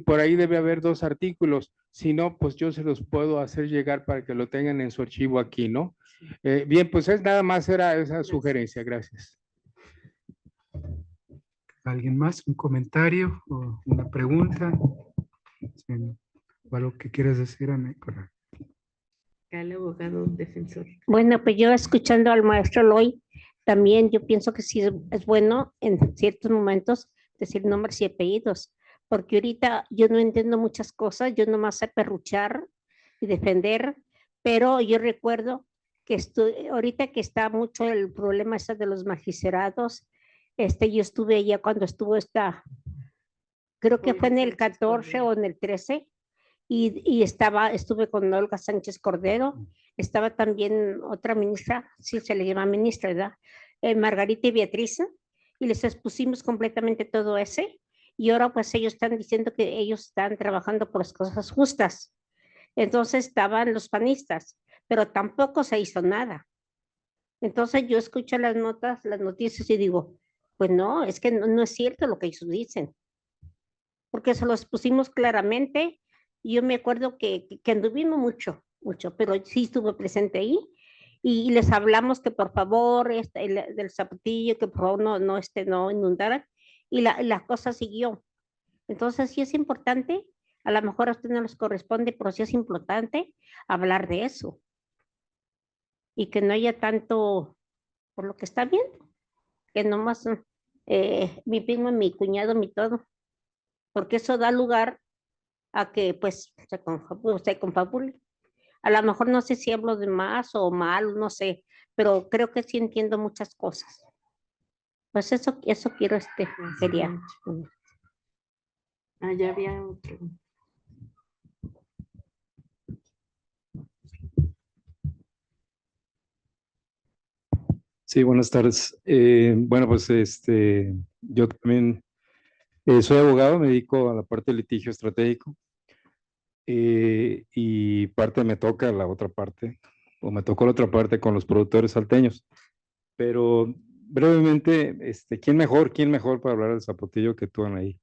por ahí debe haber 2 artículos. Si no, pues yo se los puedo hacer llegar para que lo tengan en su archivo aquí, ¿no? Bien, pues nada más era esa sugerencia. Gracias. ¿Alguien más? ¿Un comentario o una pregunta? Sí, o algo que quieras decir, Ana? Correcto. El abogado defensor. Bueno, pues yo escuchando al maestro Loy, también yo pienso que sí es bueno en ciertos momentos decir nombres y apellidos, porque ahorita yo no entiendo muchas cosas, yo nomás sé perruchar y defender, pero yo recuerdo que ahorita que está mucho el problema ese de los magistrados, yo estuve allá cuando estuvo creo que fue en el 14 o en el 13, y estuve con Olga Sánchez Cordero, estaba también otra ministra, sí se le llama ministra, ¿verdad? Margarita y Beatriz, y les expusimos completamente todo ese, y ahora pues ellos están diciendo que ellos están trabajando por las cosas justas. Entonces estaban los panistas, pero tampoco se hizo nada. Entonces yo escucho las noticias y digo, pues no, es que no es cierto lo que ellos dicen, porque se los pusimos claramente. Yo me acuerdo que anduvimos mucho, pero sí estuve presente ahí y les hablamos que por favor del zapatillo, que por favor no inundaran, y la cosa siguió. Entonces sí es importante, a lo mejor a usted no les corresponde, pero sí es importante hablar de eso y que no haya tanto por lo que está viendo, que nomás mi primo, mi cuñado, mi todo, porque eso da lugar a que pues se confabule. A lo mejor no sé si hablo de más o mal, no sé, pero creo que sí entiendo muchas cosas. Pues eso quiero, quería. Ya había otro. Sí, buenas tardes. Bueno, pues yo también soy abogado, me dedico a la parte de litigio estratégico y parte me toca la otra parte, o me tocó la otra parte con los productores salteños. Pero brevemente, quién mejor para hablar del zapotillo que tú, Anaí?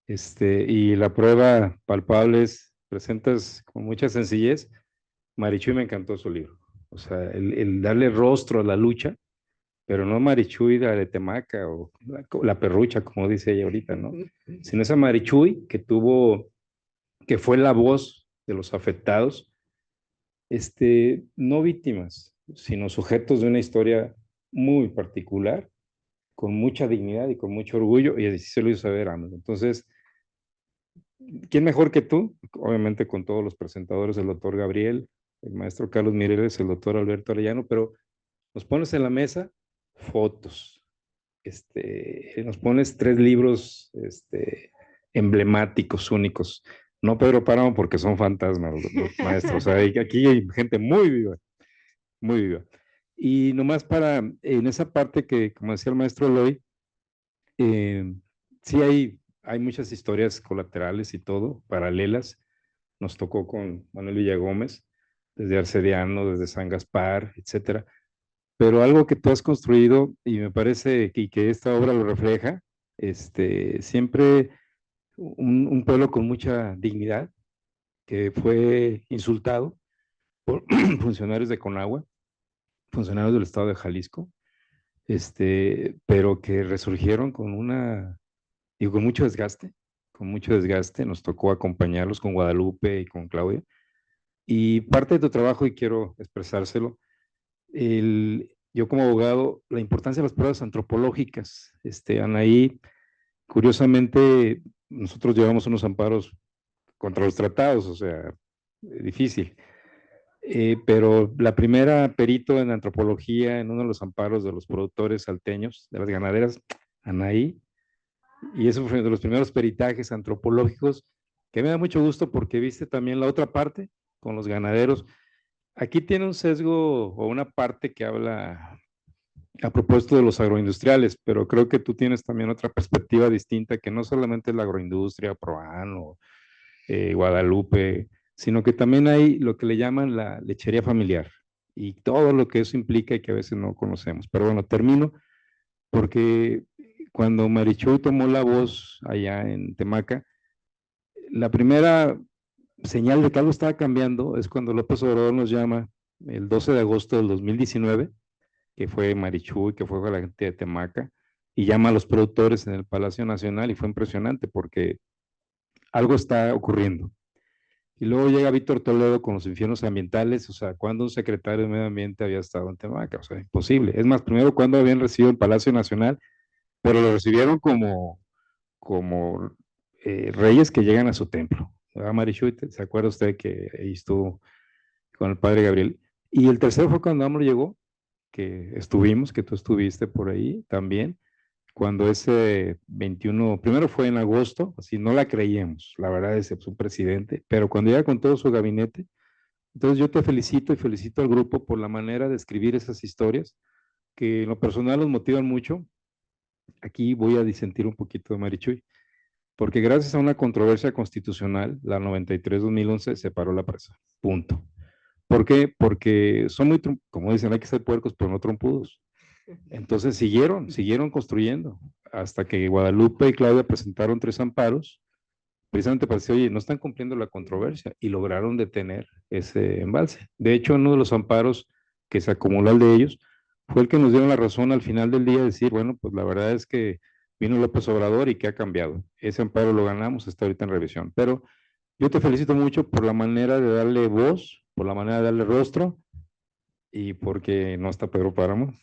Y la prueba palpable es, presentas con mucha sencillez. Marichuy me encantó su libro. O sea, el darle rostro a la lucha, pero no Marichuy de Temaca o la perrucha, como dice ella ahorita, ¿no? Sino esa Marichuy que fue la voz de los afectados, no víctimas, sino sujetos de una historia muy particular, con mucha dignidad y con mucho orgullo, y así se lo hizo saber AMLO. Entonces, ¿quién mejor que tú? Obviamente con todos los presentadores, el doctor Gabriel, el maestro Carlos Mireles, el doctor Alberto Arellano, pero nos pones en la mesa fotos, nos pones 3 libros emblemáticos, únicos. No Pedro Páramo porque son fantasmas los maestros. O sea, aquí hay gente muy viva, muy viva. Y nomás en esa parte que, como decía el maestro Eloy, sí hay muchas historias colaterales y todo, paralelas. Nos tocó con Manuel Villagómez, desde Arcediano, desde San Gaspar, etcétera. Pero algo que tú has construido, y me parece que esta obra lo refleja, siempre un pueblo con mucha dignidad, que fue insultado por funcionarios de Conagua, funcionarios del estado de Jalisco, pero que resurgieron con con mucho desgaste, nos tocó acompañarlos con Guadalupe y con Claudia, y parte de tu trabajo, y quiero expresárselo, yo como abogado, la importancia de las pruebas antropológicas, Anaí, curiosamente, nosotros llevamos unos amparos contra los tratados, o sea, difícil. Pero la primera perito en antropología en uno de los amparos de los productores salteños, de las ganaderas, Anaí, y eso fue de los primeros peritajes antropológicos, que me da mucho gusto porque viste también la otra parte con los ganaderos. Aquí tiene un sesgo o una parte que habla a propósito de los agroindustriales, pero creo que tú tienes también otra perspectiva distinta, que no solamente es la agroindustria, Proan o Guadalupe, sino que también hay lo que le llaman la lechería familiar y todo lo que eso implica y que a veces no conocemos. Pero bueno, termino porque cuando Marichuy tomó la voz allá en Temaca, la primera señal de que algo estaba cambiando es cuando López Obrador nos llama el 12 de agosto del 2019, que fue Marichuy, que fue la gente de Temaca, y llama a los productores en el Palacio Nacional y fue impresionante porque algo está ocurriendo. Y luego llega Víctor Toledo con los infiernos ambientales, o sea, cuando un secretario de Medio Ambiente había estado en Temaca, o sea, imposible. Es más, primero cuando habían recibido el Palacio Nacional, pero lo recibieron como reyes que llegan a su templo. ¿Verdad, Marichuy? ¿Se acuerda usted que ahí estuvo con el padre Gabriel? Y el tercero fue cuando AMLO llegó, que estuvimos, que tú estuviste por ahí también, cuando ese 21, primero fue en agosto, así no la creíamos, la verdad es un presidente, pero cuando llega con todo su gabinete, entonces yo te felicito y felicito al grupo por la manera de escribir esas historias, que en lo personal nos motivan mucho. Aquí voy a disentir un poquito de Marichuy, porque gracias a una controversia constitucional, la 93-2011, se paró la presa, punto. ¿Por qué? Porque son muy, como dicen, hay que ser puercos, pero no trompudos. Entonces siguieron construyendo, hasta que Guadalupe y Claudia presentaron 3 amparos, precisamente para decir, oye, no están cumpliendo la controversia, y lograron detener ese embalse. De hecho, uno de los amparos que se acumuló al de ellos, fue el que nos dieron la razón al final del día, decir, bueno, pues la verdad es que vino López Obrador y ¿qué ha cambiado? Ese amparo lo ganamos, está ahorita en revisión. Pero yo te felicito mucho por la manera de darle voz, por la manera de darle rostro, y porque no está Pedro Páramo,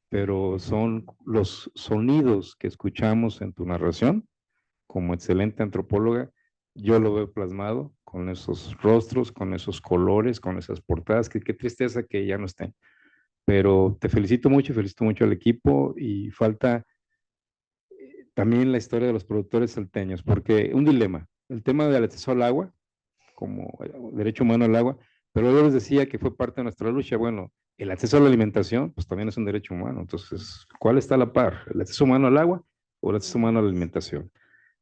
pero son los sonidos que escuchamos en tu narración, como excelente antropóloga, yo lo veo plasmado con esos rostros, con esos colores, con esas portadas, que qué tristeza que ya no estén. Pero te felicito mucho al equipo, y falta también la historia de los productores salteños, porque un dilema, el tema del acceso al agua, como derecho humano al agua, pero yo les decía que fue parte de nuestra lucha. Bueno, el acceso a la alimentación, pues también es un derecho humano. Entonces, ¿cuál está a la par? ¿El acceso humano al agua o el acceso humano a la alimentación?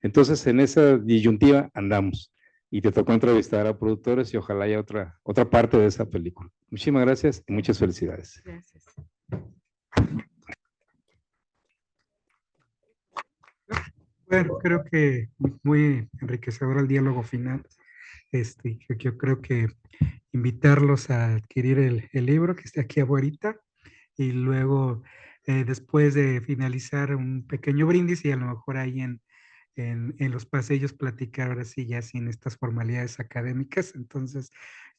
Entonces, en esa disyuntiva andamos, y te tocó entrevistar a productores y ojalá haya otra parte de esa película. Muchísimas gracias y muchas felicidades. Gracias. Bueno, creo que muy enriquecedor el diálogo final. Que yo creo que invitarlos a adquirir el libro que está aquí afuera, y luego después de finalizar un pequeño brindis y a lo mejor ahí en los pasillos platicar ahora sí ya sin estas formalidades académicas. Entonces,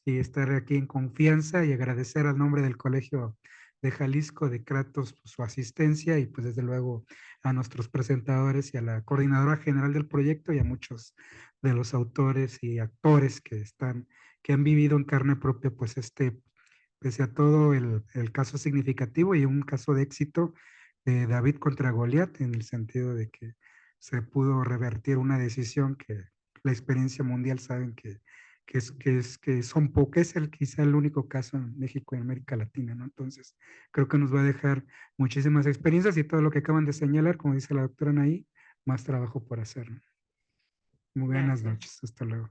y estar aquí en confianza y agradecer al nombre del Colegio de Jalisco de Kratos pues, su asistencia, y pues desde luego a nuestros presentadores y a la coordinadora general del proyecto y a muchos de los autores y actores que han vivido en carne propia pues pese a todo el caso significativo y un caso de éxito de David contra Goliat, en el sentido de que se pudo revertir una decisión que la experiencia mundial saben que es quizá el único caso en México y en América Latina, ¿no? Entonces, creo que nos va a dejar muchísimas experiencias, y todo lo que acaban de señalar, como dice la doctora Anaí, más trabajo por hacer, ¿no? Muy buenas Gracias. noches, hasta luego.